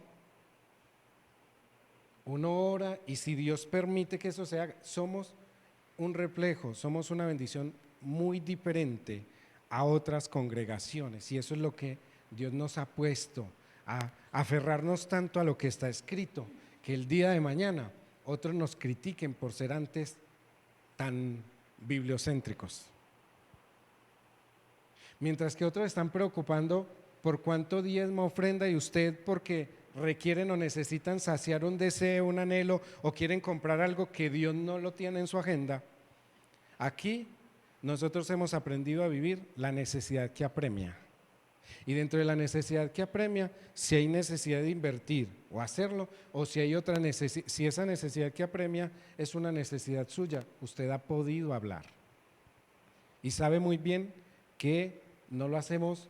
Uno ora, y si Dios permite que eso se haga, somos un reflejo, somos una bendición muy diferente a otras congregaciones, y eso es lo que Dios nos ha puesto, a aferrarnos tanto a lo que está escrito, que el día de mañana otros nos critiquen por ser antes tan bibliocéntricos. Mientras que otros están preocupando por cuánto diezma, ofrenda, y usted porque requieren o necesitan saciar un deseo, un anhelo, o quieren comprar algo que Dios no lo tiene en su agenda. Aquí nosotros hemos aprendido a vivir la necesidad que apremia. Y dentro de la necesidad que apremia, si hay necesidad de invertir o hacerlo, o si hay otra necesidad, si esa necesidad que apremia es una necesidad suya, usted ha podido hablar. Y sabe muy bien que no lo hacemos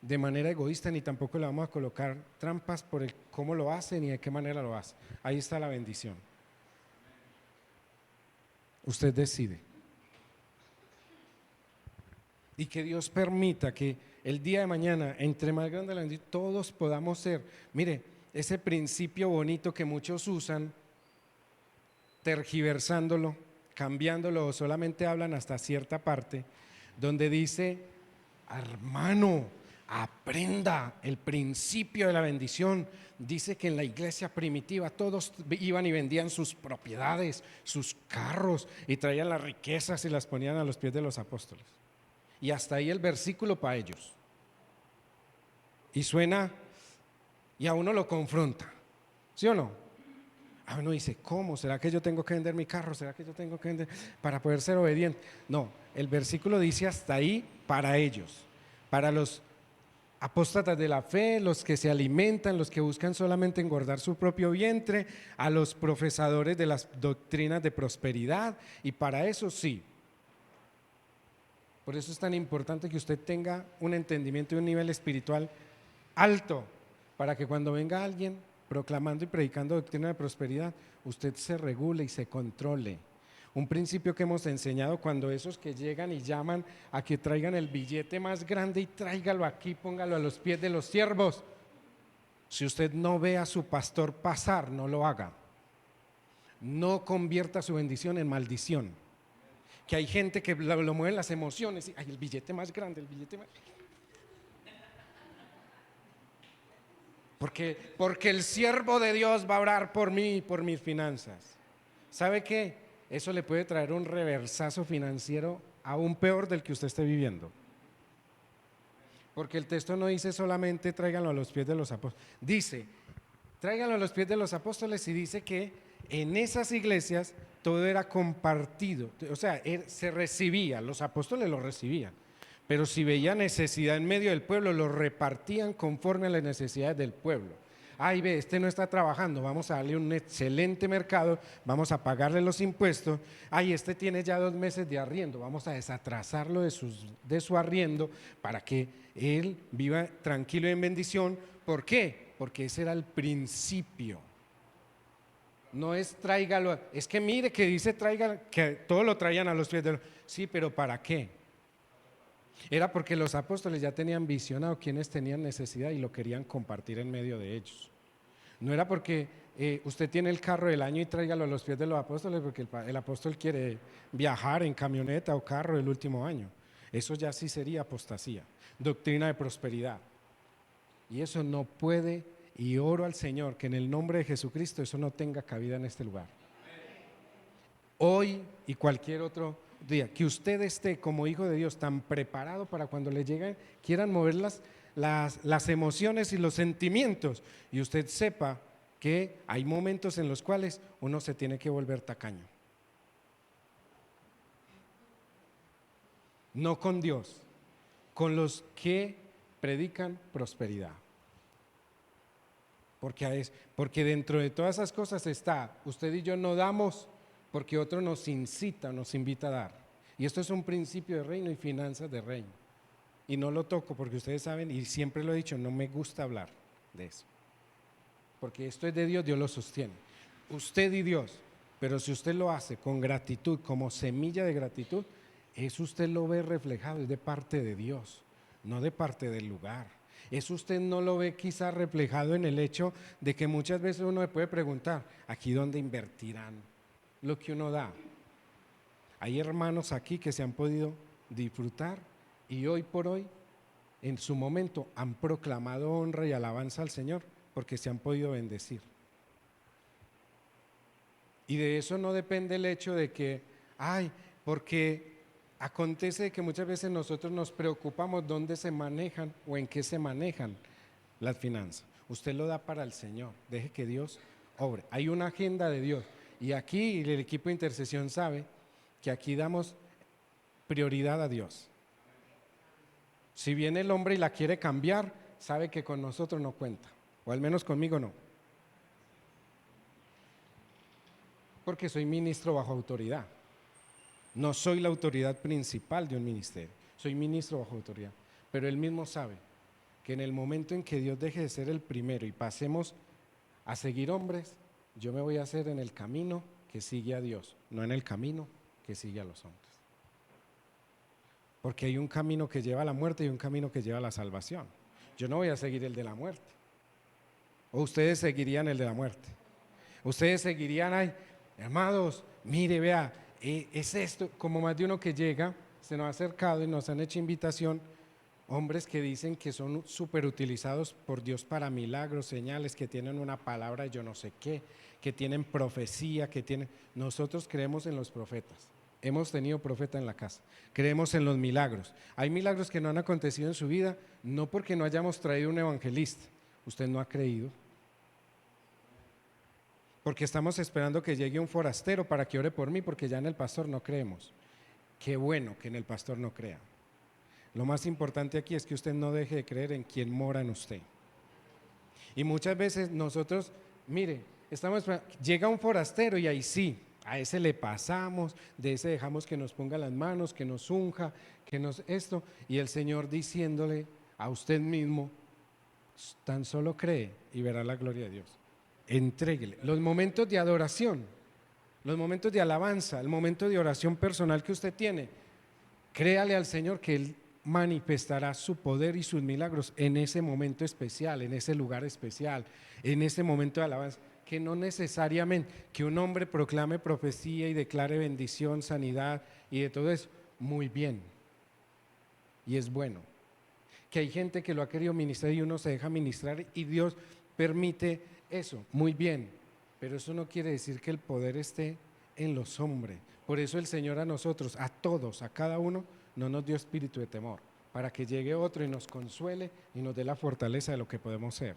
de manera egoísta, ni tampoco le vamos a colocar trampas por el cómo lo hace ni de qué manera lo hace. Ahí está la bendición. Usted decide. Y que Dios permita que el día de mañana, entre más grande la bendición, todos podamos ser, mire, ese principio bonito que muchos usan, tergiversándolo, cambiándolo, o solamente hablan hasta cierta parte, donde dice: hermano, aprenda el principio de la bendición. Dice que en la iglesia primitiva todos iban y vendían sus propiedades, sus carros, y traían las riquezas y las ponían a los pies de los apóstoles. Y hasta ahí el versículo para ellos. Y suena, y a uno lo confronta, ¿sí o no? A uno dice: ¿cómo? ¿Será que yo tengo que vender mi carro? ¿Será que yo tengo que vender para poder ser obediente? No, el versículo dice hasta ahí para ellos, para los apóstatas de la fe, los que se alimentan, los que buscan solamente engordar su propio vientre, a los profesadores de las doctrinas de prosperidad, y para eso sí. Por eso es tan importante que usted tenga un entendimiento y un nivel espiritual alto, para que cuando venga alguien proclamando y predicando doctrina de prosperidad, usted se regule y se controle. Un principio que hemos enseñado cuando esos que llegan y llaman a que traigan el billete más grande y tráigalo aquí, póngalo a los pies de los siervos. Si usted no ve a su pastor pasar, no lo haga. No convierta su bendición en maldición. Que hay gente que lo mueven las emociones y: ay, el billete más grande, el billete más... Porque el siervo de Dios va a orar por mí y por mis finanzas. ¿Sabe qué? Eso le puede traer un reversazo financiero aún peor del que usted esté viviendo. Porque el texto no dice solamente tráiganlo a los pies de los apóstoles. Dice: tráiganlo a los pies de los apóstoles, y dice que en esas iglesias todo era compartido, o sea, se recibía, los apóstoles lo recibían, pero si veía necesidad en medio del pueblo, lo repartían conforme a las necesidades del pueblo. Ay, ve, este no está trabajando, vamos a darle un excelente mercado, vamos a pagarle los impuestos. Ay, este tiene ya 2 meses de arriendo, vamos a desatrasarlo de su arriendo para que él viva tranquilo y en bendición. ¿Por qué? Porque ese era el principio. No es tráigalo, es que mire que dice tráigalo, que todo lo traían a los pies de los... Sí, pero ¿para qué? Era porque los apóstoles ya tenían visionado quienes tenían necesidad y lo querían compartir en medio de ellos. No era porque usted tiene el carro del año y tráigalo a los pies de los apóstoles porque el apóstol quiere viajar en camioneta o carro del último año. Eso ya sí sería apostasía, doctrina de prosperidad. Y eso no puede, y oro al Señor que en el nombre de Jesucristo eso no tenga cabida en este lugar. Hoy y cualquier otro día, que usted esté como hijo de Dios tan preparado para cuando le lleguen, quieran mover las emociones y los sentimientos, y usted sepa que hay momentos en los cuales uno se tiene que volver tacaño. No con Dios, con los que predican prosperidad. Porque dentro de todas esas cosas está, usted y yo no damos porque otro nos incita, nos invita a dar. Y esto es un principio de reino y finanzas de reino. Y no lo toco porque ustedes saben, y siempre lo he dicho, no me gusta hablar de eso. Porque esto es de Dios, Dios lo sostiene. Usted y Dios. Pero si usted lo hace con gratitud, como semilla de gratitud, eso usted lo ve reflejado, es de parte de Dios, no de parte del lugar. Eso usted no lo ve quizás reflejado en el hecho de que muchas veces uno se puede preguntar, ¿aquí dónde invertirán lo que uno da? Hay hermanos aquí que se han podido disfrutar y hoy por hoy, en su momento, han proclamado honra y alabanza al Señor porque se han podido bendecir. Y de eso no depende el hecho de que, porque acontece que muchas veces nosotros nos preocupamos dónde se manejan o en qué se manejan las finanzas. Usted lo da para el Señor, deje que Dios obre. Hay una agenda de Dios y aquí el equipo de intercesión sabe que aquí damos prioridad a Dios. Si viene el hombre y la quiere cambiar, sabe que con nosotros no cuenta, o al menos conmigo no. Porque soy ministro bajo autoridad. No soy la autoridad principal de un ministerio, soy ministro bajo autoridad. Pero él mismo sabe que en el momento en que Dios deje de ser el primero y pasemos a seguir hombres, yo me voy a hacer en el camino que sigue a Dios, no en el camino que sigue a los hombres. Porque hay un camino que lleva a la muerte y un camino que lleva a la salvación. Yo no voy a seguir el de la muerte. O ustedes seguirían el de la muerte. Ustedes seguirían, amados, mire, vea, es esto, como más de uno que llega, se nos ha acercado y nos han hecho invitación, hombres que dicen que son súper utilizados por Dios para milagros, señales, que tienen una palabra yo no sé qué, que tienen profecía, nosotros creemos en los profetas. Hemos tenido profeta en la casa, creemos en los milagros. Hay milagros que no han acontecido en su vida, no porque no hayamos traído un evangelista, usted no ha creído. Porque estamos esperando que llegue un forastero para que ore por mí, porque ya en el pastor no creemos. Qué bueno que en el pastor no crea. Lo más importante aquí es que usted no deje de creer en quien mora en usted. Y muchas veces nosotros, mire, llega un forastero y ahí sí, a ese le pasamos, de ese dejamos que nos ponga las manos, que nos unja, y el Señor diciéndole a usted mismo, tan solo cree y verá la gloria de Dios. Entréguele. Los momentos de adoración, los momentos de alabanza, el momento de oración personal que usted tiene, créale al Señor que Él manifestará su poder y sus milagros en ese momento especial, en ese lugar especial, en ese momento de alabanza, que no necesariamente que un hombre proclame profecía y declare bendición, sanidad y de todo eso, muy bien, y es bueno. Que hay gente que lo ha querido ministrar y uno se deja ministrar y Dios permite eso, muy bien, pero eso no quiere decir que el poder esté en los hombres. Por eso el Señor a nosotros, a todos, a cada uno, no nos dio espíritu de temor, para que llegue otro y nos consuele y nos dé la fortaleza de lo que podemos ser.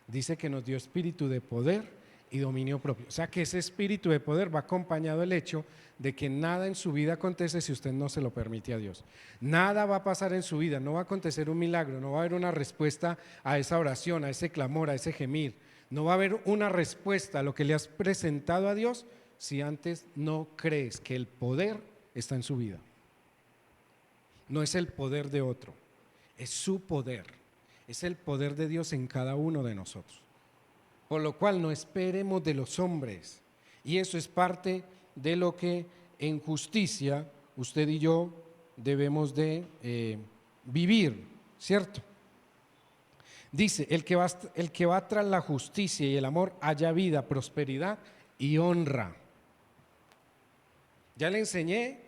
Dice que nos dio espíritu de poder y dominio propio. O sea que ese espíritu de poder va acompañado del hecho de que nada en su vida acontece si usted no se lo permite a Dios. Nada va a pasar en su vida, no va a acontecer un milagro, no va a haber una respuesta a esa oración, a ese clamor, a ese gemir. No va a haber una respuesta a lo que le has presentado a Dios si antes no crees que el poder está en su vida. No es el poder de otro, es su poder, es el poder de Dios en cada uno de nosotros. Por lo cual no esperemos de los hombres. Y eso es parte de lo que en justicia usted y yo debemos de vivir, ¿cierto? Dice, el que va tras la justicia y el amor halla vida, prosperidad y honra. Ya le enseñé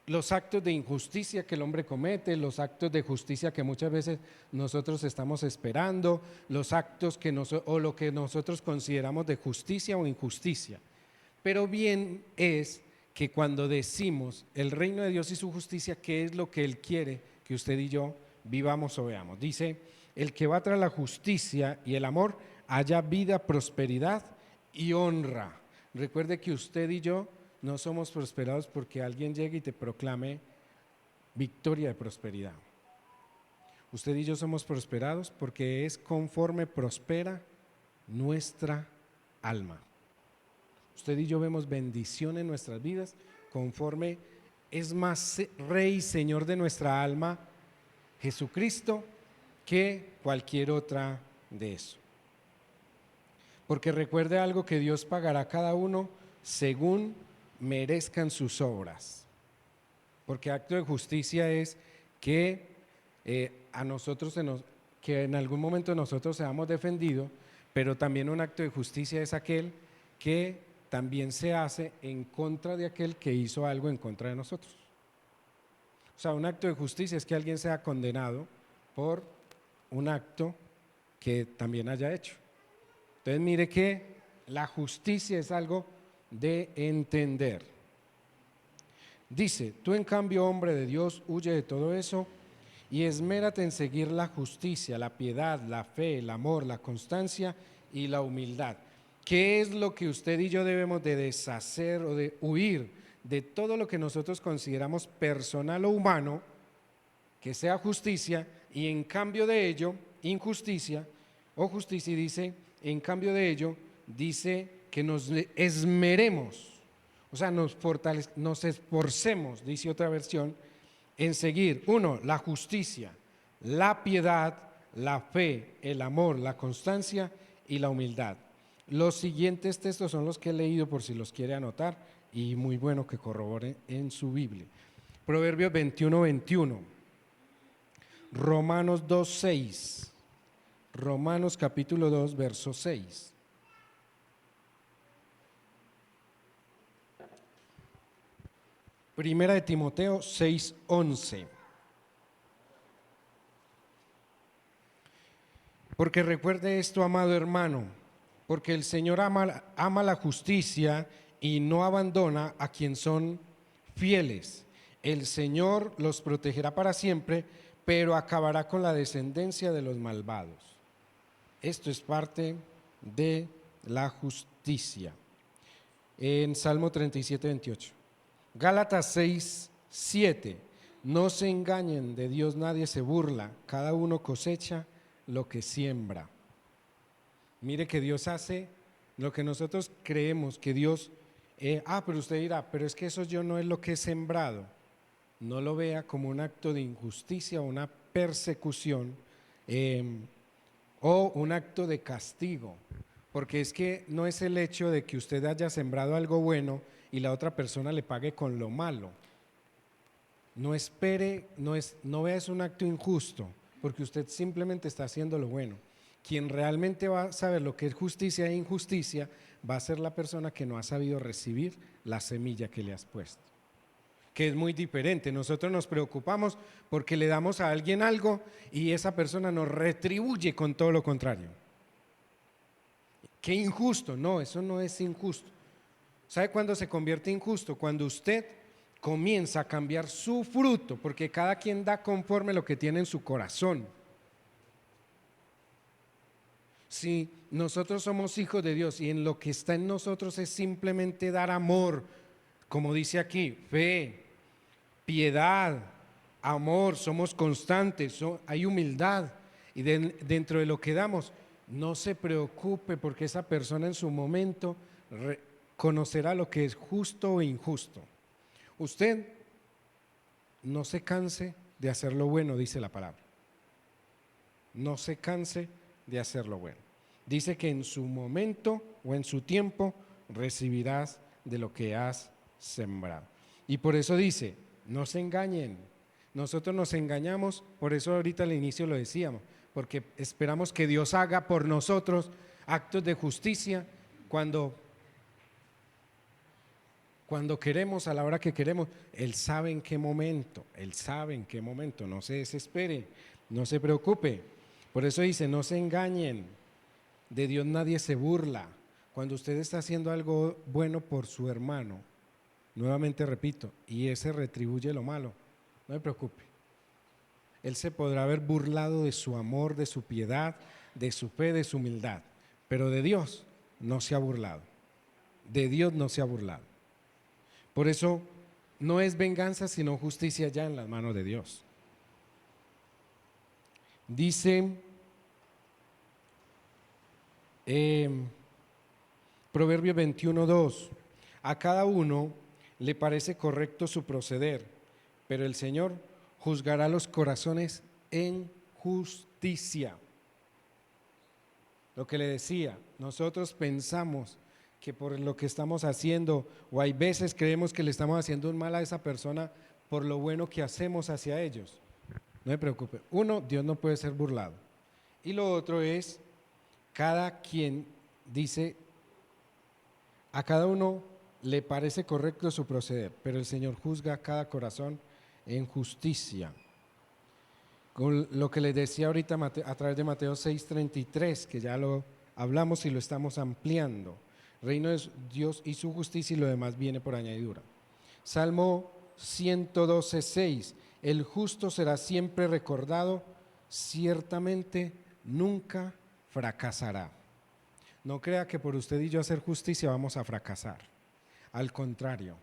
los actos de injusticia que el hombre comete, los actos de justicia que muchas veces nosotros estamos esperando, los actos o lo que nosotros consideramos de justicia o injusticia. Pero bien es que cuando decimos el reino de Dios y su justicia, ¿qué es lo que Él quiere que usted y yo vivamos o veamos? Dice, el que va tras la justicia y el amor haya vida, prosperidad y honra. Recuerde que usted y yo no somos prosperados porque alguien llegue y te proclame victoria de prosperidad. Usted y yo somos prosperados porque es conforme prospera nuestra alma. Usted y yo vemos bendición en nuestras vidas conforme es más Rey y Señor de nuestra alma Jesucristo que cualquier otra de eso. Porque recuerde algo, que Dios pagará a cada uno según merezcan sus obras. Porque acto de justicia es que a nosotros que en algún momento nosotros seamos defendidos, pero también un acto de justicia es aquel que también se hace en contra de aquel que hizo algo en contra de nosotros. O sea, un acto de justicia es que alguien sea condenado por un acto que también haya hecho. Entonces mire que la justicia es algo de entender. Dice, tú en cambio, hombre de Dios, huye de todo eso y esmérate en seguir la justicia, la piedad, la fe, el amor, la constancia y la humildad. ¿Qué es lo que usted y yo debemos de deshacer o de huir de todo lo que nosotros consideramos personal o humano, que sea justicia, y en cambio de ello, injusticia o justicia? Y dice, en cambio de ello, dice que nos esmeremos, o sea, nos esforcemos, dice otra versión, en seguir, uno, la justicia, la piedad, la fe, el amor, la constancia y la humildad. Los siguientes textos son los que he leído por si los quiere anotar, y muy bueno que corroboren en su Biblia. Proverbios 21:21, Romanos 2:6, Romanos capítulo 2, verso 6. Primera de Timoteo 6:11. Porque recuerde esto, amado hermano, porque el Señor ama la justicia y no abandona a quien son fieles. El Señor los protegerá para siempre, pero acabará con la descendencia de los malvados. Esto es parte de la justicia. En Salmo 37:28. Gálatas 6:7. No se engañen, de Dios nadie se burla, cada uno cosecha lo que siembra. Mire que Dios hace lo que nosotros creemos que Dios, pero usted dirá, pero es que eso yo no es lo que he sembrado. No lo vea como un acto de injusticia o una persecución o un acto de castigo, porque es que no es el hecho de que usted haya sembrado algo bueno y la otra persona le pague con lo malo. No espere, no vea es un acto injusto, porque usted simplemente está haciendo lo bueno. Quien realmente va a saber lo que es justicia e injusticia va a ser la persona que no ha sabido recibir la semilla que le has puesto, que es muy diferente. Nosotros nos preocupamos porque le damos a alguien algo y esa persona nos retribuye con todo lo contrario. Qué injusto. No, eso no es injusto. ¿Sabe cuándo se convierte injusto? Cuando usted comienza a cambiar su fruto, porque cada quien da conforme lo que tiene en su corazón. Si nosotros somos hijos de Dios y en lo que está en nosotros es simplemente dar amor, como dice aquí, fe, piedad, amor, somos constantes, hay humildad y dentro de lo que damos, no se preocupe porque esa persona en su momento conocerá lo que es justo o injusto. Usted no se canse de hacer lo bueno, dice la palabra. No se canse de hacer lo bueno. Dice que en su momento o en su tiempo recibirás de lo que has sembrado. Y por eso dice, no se engañen. Nosotros nos engañamos, por eso ahorita al inicio lo decíamos, porque esperamos que Dios haga por nosotros actos de justicia cuando queremos, a la hora que queremos. Él sabe en qué momento, no se desespere, no se preocupe. Por eso dice, no se engañen, de Dios nadie se burla. Cuando usted está haciendo algo bueno por su hermano, nuevamente repito, y ese retribuye lo malo, no se preocupe. Él se podrá haber burlado de su amor, de su piedad, de su fe, de su humildad, pero de Dios no se ha burlado. De Dios no se ha burlado. Por eso no es venganza, sino justicia ya en las manos de Dios. Dice Proverbios 21:2, a cada uno le parece correcto su proceder, pero el Señor juzgará los corazones en justicia. Lo que le decía, nosotros pensamos que por lo que estamos haciendo, o hay veces creemos que le estamos haciendo un mal a esa persona por lo bueno que hacemos hacia ellos. No se preocupe. Uno, Dios no puede ser burlado. Y lo otro es, cada quien dice, a cada uno le parece correcto su proceder, pero el Señor juzga cada corazón en justicia. Con lo que les decía ahorita a través de Mateo 6:33, que ya lo hablamos y lo estamos ampliando. Reino de Dios y su justicia y lo demás viene por añadidura. Salmo 112:6, el justo será siempre recordado, ciertamente nunca fracasará. No crea que por usted y yo hacer justicia vamos a fracasar. Al contrario,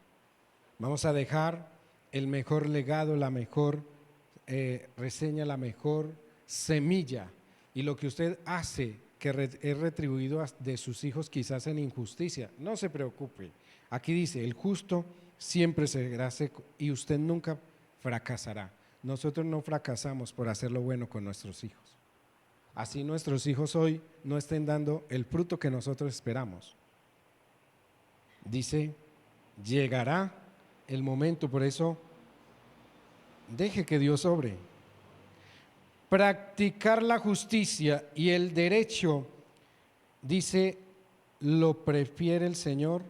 vamos a dejar el mejor legado, la mejor reseña, la mejor semilla. Y lo que usted hace, que es retribuido de sus hijos quizás en injusticia, no se preocupe. Aquí dice, el justo siempre será seco y usted nunca fracasará. Nosotros no fracasamos por hacer lo bueno con nuestros hijos. Así nuestros hijos hoy no estén dando el fruto que nosotros esperamos. Dice, llegará el momento, por eso deje que Dios obre. Practicar la justicia y el derecho, dice, lo prefiere el Señor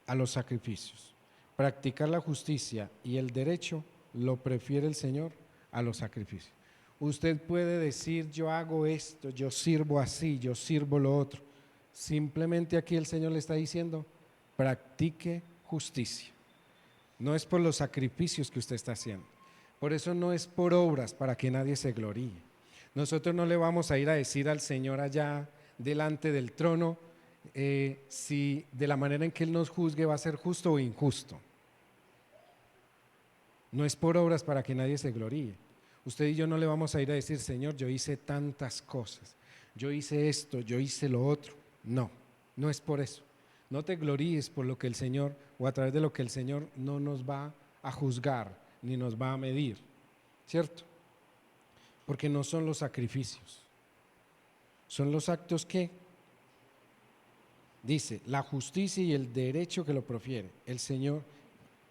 a los sacrificios. Practicar la justicia y el derecho lo prefiere el Señor a los sacrificios. Usted puede decir, yo hago esto, yo sirvo así, yo sirvo lo otro. Simplemente aquí el Señor le está diciendo, practique justicia. No es por los sacrificios que usted está haciendo. Por eso no es por obras para que nadie se gloríe. Nosotros no le vamos a ir a decir al Señor allá delante del trono si de la manera en que Él nos juzgue va a ser justo o injusto. No es por obras para que nadie se gloríe. Usted y yo no le vamos a ir a decir, Señor, yo hice tantas cosas, yo hice esto, yo hice lo otro. No, no es por eso. No te gloríes por lo que el Señor, o a través de lo que el Señor no nos va a juzgar, ni nos va a medir, ¿cierto? Porque no son los sacrificios, son los actos que, dice, la justicia y el derecho que lo prefiere. El Señor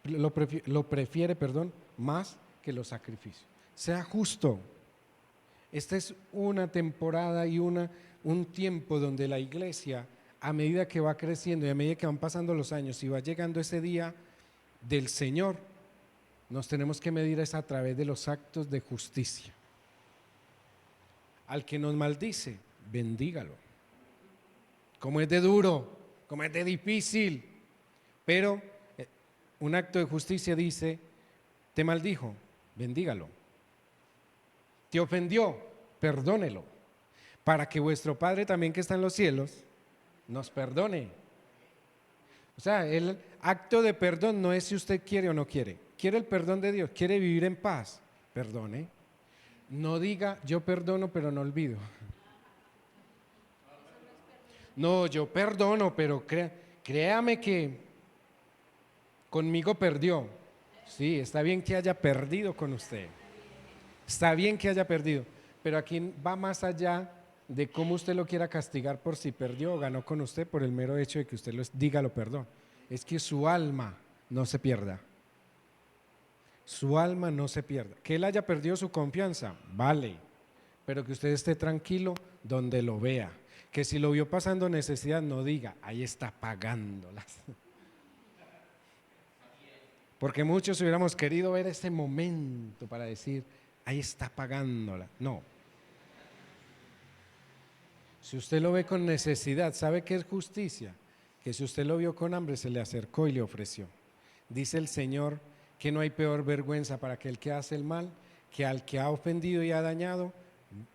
lo prefiere, más que los sacrificios. Sea justo. Esta es una temporada y un tiempo donde la iglesia, a medida que va creciendo y a medida que van pasando los años y va llegando ese día del Señor, nos tenemos que medir a través de los actos de justicia. Al que nos maldice, bendígalo. Como es de duro, como es de difícil, pero un acto de justicia dice, te maldijo, bendígalo. Te ofendió, perdónelo. para que vuestro Padre también que está en los cielos nos perdone. O sea, el acto de perdón no es si usted quiere o no quiere. Quiere el perdón de Dios, quiere vivir en paz, perdone. No diga yo perdono pero no olvido. No, yo perdono, pero créame que conmigo perdió. Sí, está bien que haya perdido con usted. Está bien que haya perdido, pero aquí va más allá de cómo usted lo quiera castigar por si perdió o ganó con usted por el mero hecho de que usted diga lo perdón. Es que su alma no se pierda. Su alma no se pierda. Que él haya perdido su confianza, vale, pero que usted esté tranquilo donde lo vea. Que si lo vio pasando necesidad, no diga, ahí está pagándolas. Porque muchos hubiéramos querido ver ese momento para decir, ahí está pagándola. No. Si usted lo ve con necesidad, ¿sabe qué es justicia? Que si usted lo vio con hambre, se le acercó y le ofreció. Dice el Señor que no hay peor vergüenza para aquel que hace el mal, que al que ha ofendido y ha dañado,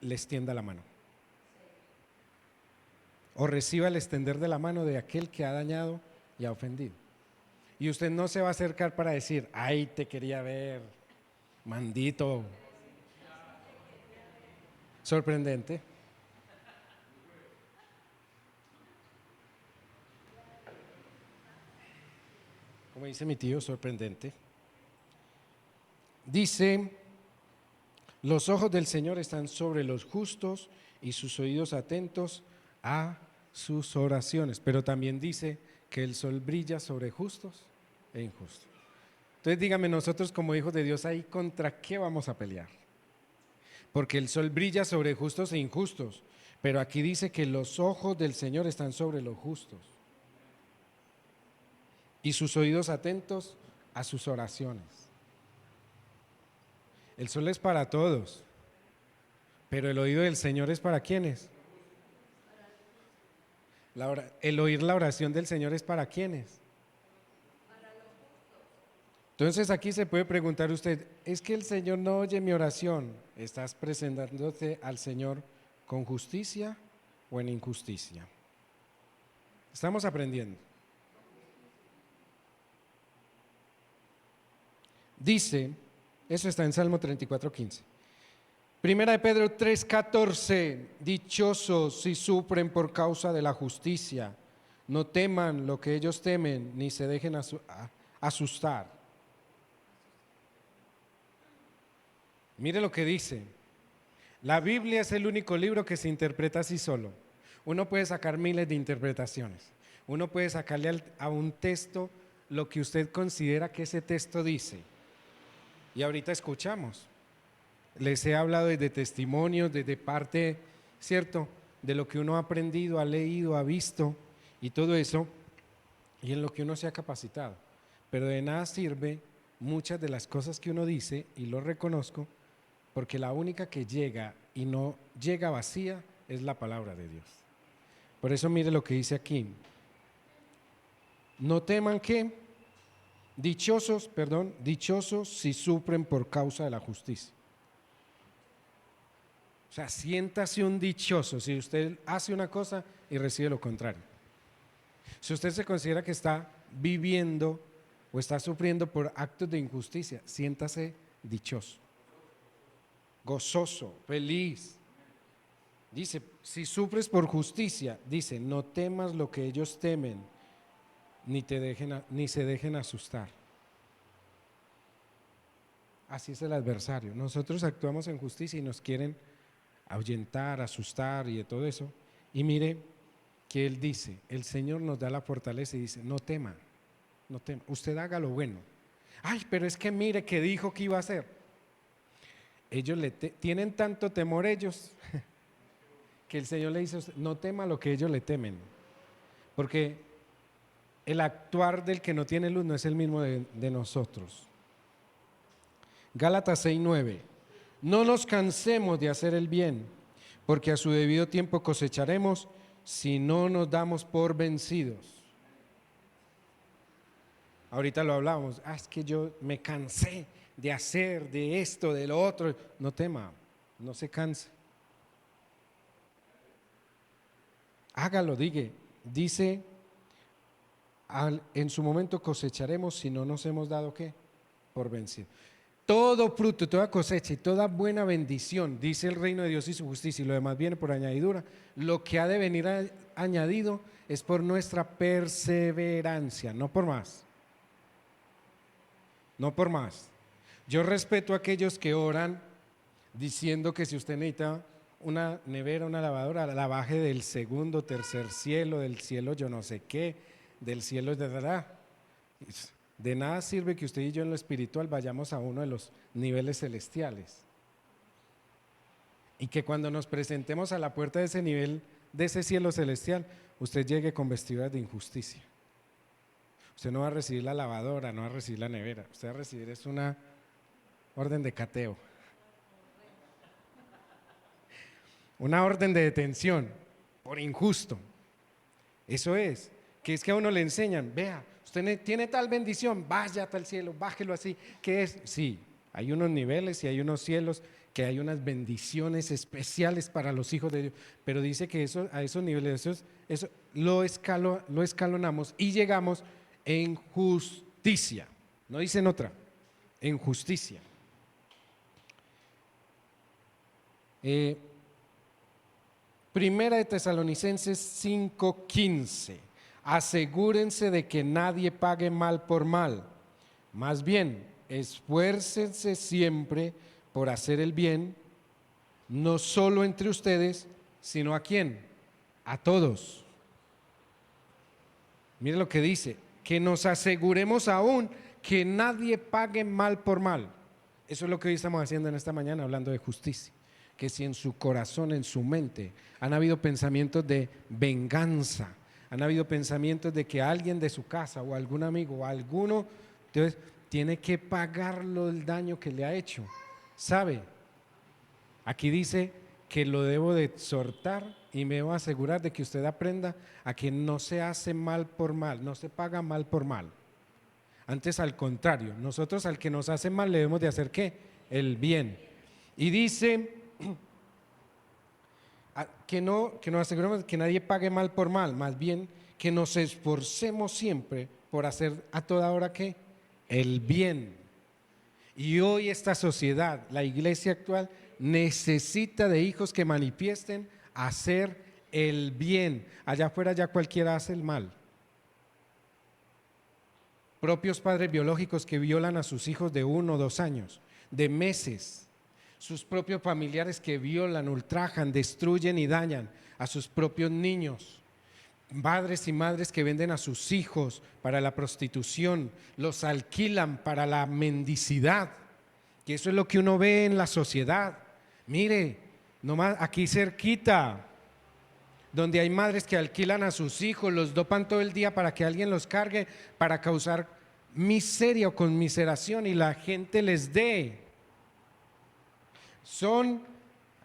le extienda la mano. O reciba el extender de la mano de aquel que ha dañado y ha ofendido. Y usted no se va a acercar para decir, ay, te quería ver, mandito. Sorprendente. Como dice mi tío, sorprendente. Dice, los ojos del Señor están sobre los justos y sus oídos atentos a sus oraciones. Pero también dice que el sol brilla sobre justos e injustos. Entonces dígame, nosotros como hijos de Dios, ¿ahí contra qué vamos a pelear? Porque el sol brilla sobre justos e injustos, pero aquí dice que los ojos del Señor están sobre los justos y sus oídos atentos a sus oraciones. El sol es para todos, pero el oído del Señor es para ¿quiénes? El oír la oración del Señor es para ¿quiénes? Entonces aquí se puede preguntar usted, ¿es que el Señor no oye mi oración? ¿Estás presentándote al Señor con justicia o en injusticia? Estamos aprendiendo. Dice, eso está en Salmo 34:15. Primera de Pedro 3:14, dichosos si sufren por causa de la justicia, no teman lo que ellos temen, ni se dejen asustar. Mire lo que dice, la Biblia es el único libro que se interpreta así solo. Uno puede sacar miles de interpretaciones, uno puede sacarle a un texto lo que usted considera que ese texto dice. Y ahorita escuchamos. Les he hablado desde testimonios, desde parte, ¿cierto? De lo que uno ha aprendido, ha leído, ha visto y todo eso, y en lo que uno se ha capacitado. Pero de nada sirve muchas de las cosas que uno dice, y lo reconozco, porque la única que llega y no llega vacía es la palabra de Dios. Por eso mire lo que dice aquí. No teman que, dichosos si sufren por causa de la justicia. O sea, siéntase un dichoso si usted hace una cosa y recibe lo contrario. Si usted se considera que está viviendo o está sufriendo por actos de injusticia, siéntase dichoso, gozoso, feliz. Dice, si sufres por justicia, dice, no temas lo que ellos temen, ni se dejen asustar. Así es el adversario. Nosotros actuamos en justicia y nos quieren ahuyentar, asustar y de todo eso. Y mire que él dice, el Señor nos da la fortaleza y dice, no tema, no tema, usted haga lo bueno. Ay, pero es que mire que dijo que iba a hacer. Ellos tienen tanto temor ellos que el Señor le dice, no tema lo que ellos le temen. Porque el actuar del que no tiene luz no es el mismo de nosotros. Gálatas 6:9. No nos cansemos de hacer el bien, porque a su debido tiempo cosecharemos si no nos damos por vencidos. Ahorita lo hablábamos, es que yo me cansé de hacer de esto, de lo otro. No tema, no se canse. hágalo, dice, en su momento cosecharemos si no nos hemos dado ¿qué? Por vencido. Todo fruto, toda cosecha y toda buena bendición, dice el reino de Dios y su justicia, y lo demás viene por añadidura. Lo que ha de venir añadido es por nuestra perseverancia, no por más. No por más. Yo respeto a aquellos que oran diciendo que si usted necesita una nevera, una lavadora, la baje del segundo, tercer cielo, del cielo yo no sé qué, del cielo de dará. De nada sirve que usted y yo en lo espiritual vayamos a uno de los niveles celestiales. Y que cuando nos presentemos a la puerta de ese nivel, de ese cielo celestial, usted llegue con vestiduras de injusticia. Usted no va a recibir la lavadora, no va a recibir la nevera, usted va a recibir es una orden de cateo. Una orden de detención por injusto. Eso es, que es que a uno le enseñan, vea, usted tiene tal bendición, vaya a tal cielo, bájelo así. ¿Qué es? Sí, hay unos niveles y hay unos cielos que hay unas bendiciones especiales para los hijos de Dios, pero dice que a esos niveles, eso lo escalonamos y llegamos en justicia. No dicen otra, en justicia. Primera de Tesalonicenses 5:15. Asegúrense de que nadie pague mal por mal. Más bien, esfuércense siempre por hacer el bien, no solo entre ustedes, sino ¿a quién? A todos. Mire lo que dice, que nos aseguremos aún que nadie pague mal por mal. Eso es lo que hoy estamos haciendo en esta mañana, hablando de justicia. Que si en su corazón, en su mente, han habido pensamientos de venganza, han habido pensamientos de que alguien de su casa o algún amigo o alguno, entonces tiene que pagarlo el daño que le ha hecho. ¿Sabe? Aquí dice que lo debo de exhortar y me debo asegurar de que usted aprenda a que no se hace mal por mal, no se paga mal por mal. Antes al contrario, nosotros al que nos hace mal le debemos de hacer ¿qué? El bien. Y dice que nos aseguremos que nadie pague mal por mal, más bien que nos esforcemos siempre por hacer a toda hora ¿qué? El bien. Y hoy esta sociedad, la iglesia actual, necesita de hijos que manifiesten hacer el bien. Allá afuera ya cualquiera hace el mal. Propios padres biológicos que violan a sus hijos de 1 o 2 años, de meses. Sus propios familiares que violan, ultrajan, destruyen y dañan a sus propios niños. Padres y madres que venden a sus hijos para la prostitución, los alquilan para la mendicidad. Y eso es lo que uno ve en la sociedad. Mire, nomás aquí cerquita, donde hay madres que alquilan a sus hijos, los dopan todo el día para que alguien los cargue, para causar miseria o conmiseración y la gente les dé.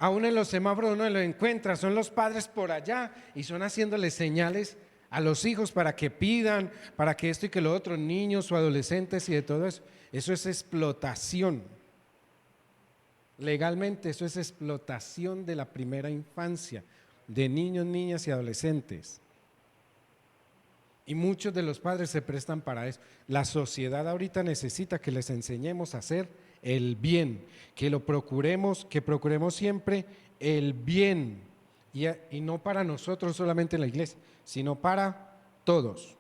Aún en los semáforos uno lo encuentra, son los padres por allá y son haciéndoles señales a los hijos para que pidan, para que esto y que lo otro, niños o adolescentes y de todo eso. Eso es explotación. Legalmente eso es explotación de la primera infancia, de niños, niñas y adolescentes. Y muchos de los padres se prestan para eso. La sociedad ahorita necesita que les enseñemos a hacer el bien, que procuremos siempre el bien, y no para nosotros solamente en la iglesia, sino para todos.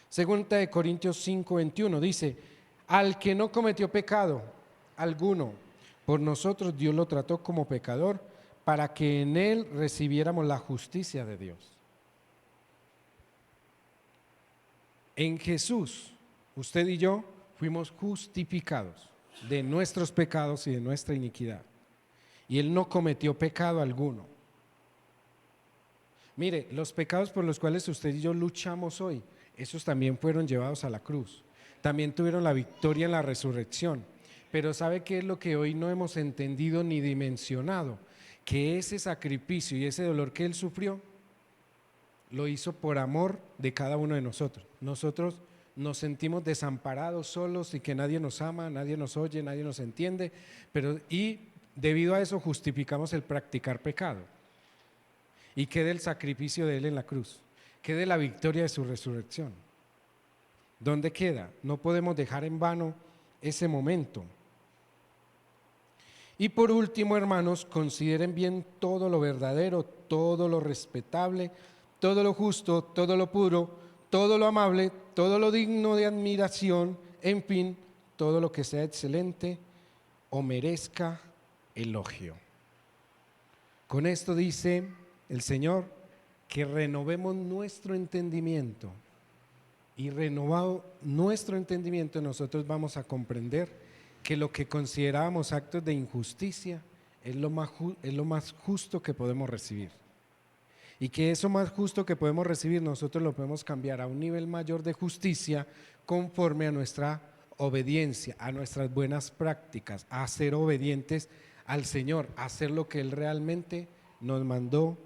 Segunda de Corintios 5:21 dice, al que no cometió pecado alguno, por nosotros Dios lo trató como pecador, para que en él recibiéramos la justicia de Dios. En Jesús, usted y yo fuimos justificados de nuestros pecados y de nuestra iniquidad. Y Él no cometió pecado alguno. Mire, los pecados por los cuales usted y yo luchamos hoy, esos también fueron llevados a la cruz. También tuvieron la victoria en la resurrección. Pero ¿sabe qué es lo que hoy no hemos entendido ni dimensionado? Que ese sacrificio y ese dolor que Él sufrió, lo hizo por amor de cada uno de nosotros. Nosotros nos sentimos desamparados, solos y que nadie nos ama, nadie nos oye, nadie nos entiende, y debido a eso justificamos el practicar pecado. ¿Y qué del sacrificio de Él en la cruz? ¿Qué de la victoria de su resurrección? ¿Dónde queda? No podemos dejar en vano ese momento. Y por último, hermanos, consideren bien todo lo verdadero, todo lo respetable, todo lo justo, todo lo puro, todo lo amable, todo lo digno de admiración, en fin, todo lo que sea excelente o merezca elogio. Con esto dice el Señor que renovemos nuestro entendimiento, y renovado nuestro entendimiento nosotros vamos a comprender que lo que considerábamos actos de injusticia es lo más justo que podemos recibir, y que eso más justo que podemos recibir nosotros lo podemos cambiar a un nivel mayor de justicia conforme a nuestra obediencia, a nuestras buenas prácticas, a ser obedientes al Señor, a hacer lo que Él realmente nos mandó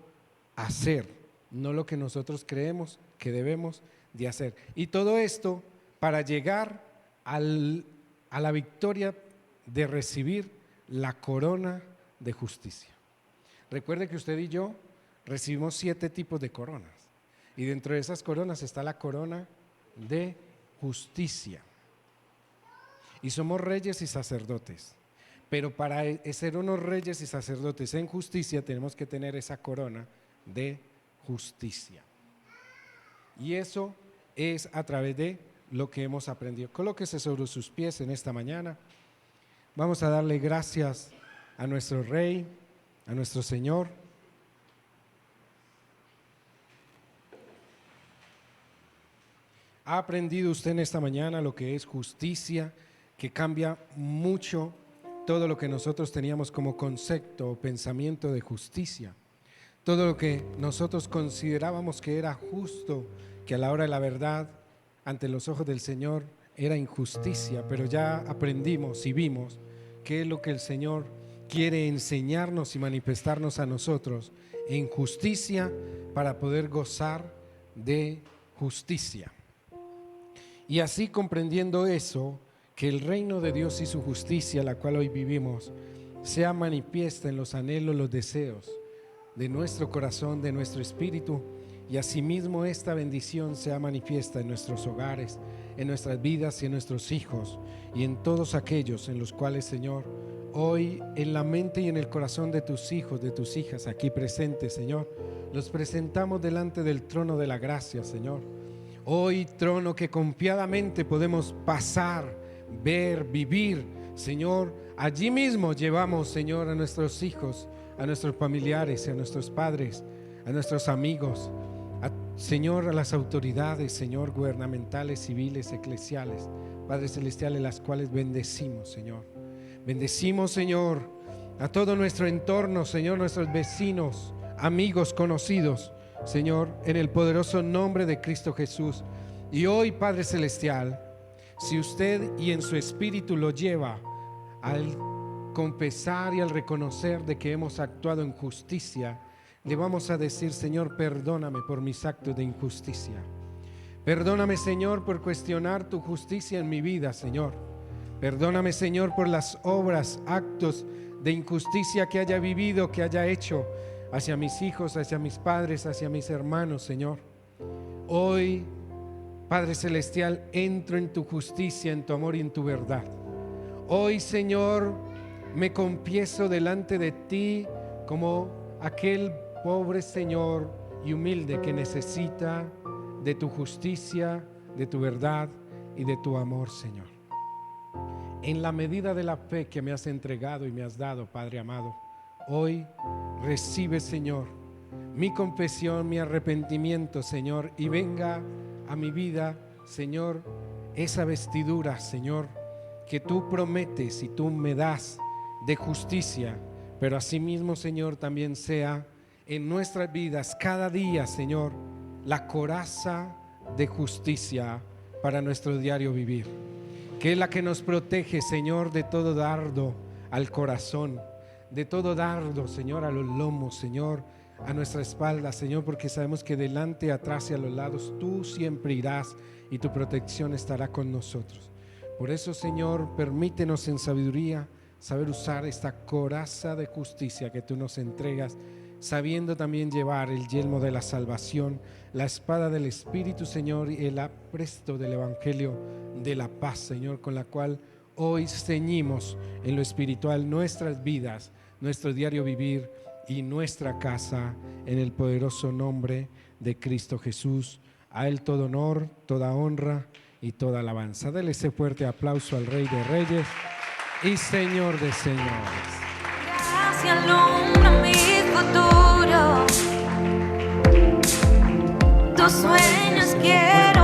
hacer, no lo que nosotros creemos que debemos de hacer. Y todo esto para llegar a la victoria de recibir la corona de justicia. Recuerde que usted y yo recibimos 7 tipos de coronas, y dentro de esas coronas está la corona de justicia. Y somos reyes y sacerdotes, pero para ser unos reyes y sacerdotes en justicia tenemos que tener esa corona de justicia. Y eso es a través de lo que hemos aprendido. Colóquese sobre sus pies en esta mañana. Vamos a darle gracias a nuestro Rey, a nuestro Señor. ¿Ha aprendido usted en esta mañana lo que es justicia? Que cambia mucho todo lo que nosotros teníamos como concepto o pensamiento de justicia. Todo lo que nosotros considerábamos que era justo, que a la hora de la verdad, ante los ojos del Señor, era injusticia, pero ya aprendimos y vimos qué es lo que el Señor quiere enseñarnos y manifestarnos a nosotros en justicia para poder gozar de justicia. Y así, comprendiendo eso, que el reino de Dios y su justicia, la cual hoy vivimos, sea manifiesta en los anhelos, los deseos de nuestro corazón, de nuestro espíritu, y asimismo esta bendición sea manifiesta en nuestros hogares, en nuestras vidas y en nuestros hijos, y en todos aquellos en los cuales, Señor, hoy en la mente y en el corazón de tus hijos, de tus hijas aquí presentes, Señor, los presentamos delante del trono de la gracia, Señor. Hoy, trono que confiadamente podemos pasar, ver, vivir, Señor. Allí mismo llevamos, Señor, a nuestros hijos, a nuestros familiares, a nuestros padres, a nuestros amigos, Señor, a las autoridades, Señor, gubernamentales, civiles, eclesiales, Padre Celestial, en las cuales bendecimos, Señor. Bendecimos, Señor, a todo nuestro entorno, Señor, nuestros vecinos, amigos, conocidos, Señor, en el poderoso nombre de Cristo Jesús. Y hoy, Padre Celestial, si usted y en su espíritu lo lleva al confesar y al reconocer de que hemos actuado en justicia, le vamos a decir: Señor, perdóname por mis actos de injusticia. Perdóname, Señor, por cuestionar tu justicia en mi vida, Señor. Perdóname, Señor, por las obras, actos de injusticia que haya vivido, que haya hecho hacia mis hijos, hacia mis padres, hacia mis hermanos, Señor. Hoy, Padre Celestial, entro en tu justicia, en tu amor y en tu verdad. Hoy, Señor, me confieso delante de ti como aquel pobre Señor y humilde que necesita de tu justicia, de tu verdad y de tu amor, Señor. En la medida de la fe que me has entregado y me has dado, Padre amado, hoy recibe, Señor, mi confesión, mi arrepentimiento, Señor, y venga a mi vida, Señor, esa vestidura, Señor, que tú prometes y tú me das de justicia, pero asimismo, Señor, también sea en nuestras vidas cada día, Señor, la coraza de justicia para nuestro diario vivir, que es la que nos protege, Señor, de todo dardo al corazón, de todo dardo, Señor, a los lomos, Señor, a nuestra espalda, Señor, porque sabemos que delante, atrás y a los lados tú siempre irás y tu protección estará con nosotros. Por eso, Señor, permítenos en sabiduría saber usar esta coraza de justicia que tú nos entregas, sabiendo también llevar el yelmo de la salvación, la espada del Espíritu, Señor, y el apresto del Evangelio de la paz, Señor, con la cual hoy ceñimos en lo espiritual nuestras vidas, nuestro diario vivir y nuestra casa, en el poderoso nombre de Cristo Jesús. A Él todo honor, toda honra y toda alabanza. Dele ese fuerte aplauso al Rey de Reyes y Señor de Señores. Gracias, alumbra mi futuro. Tus sueños quiero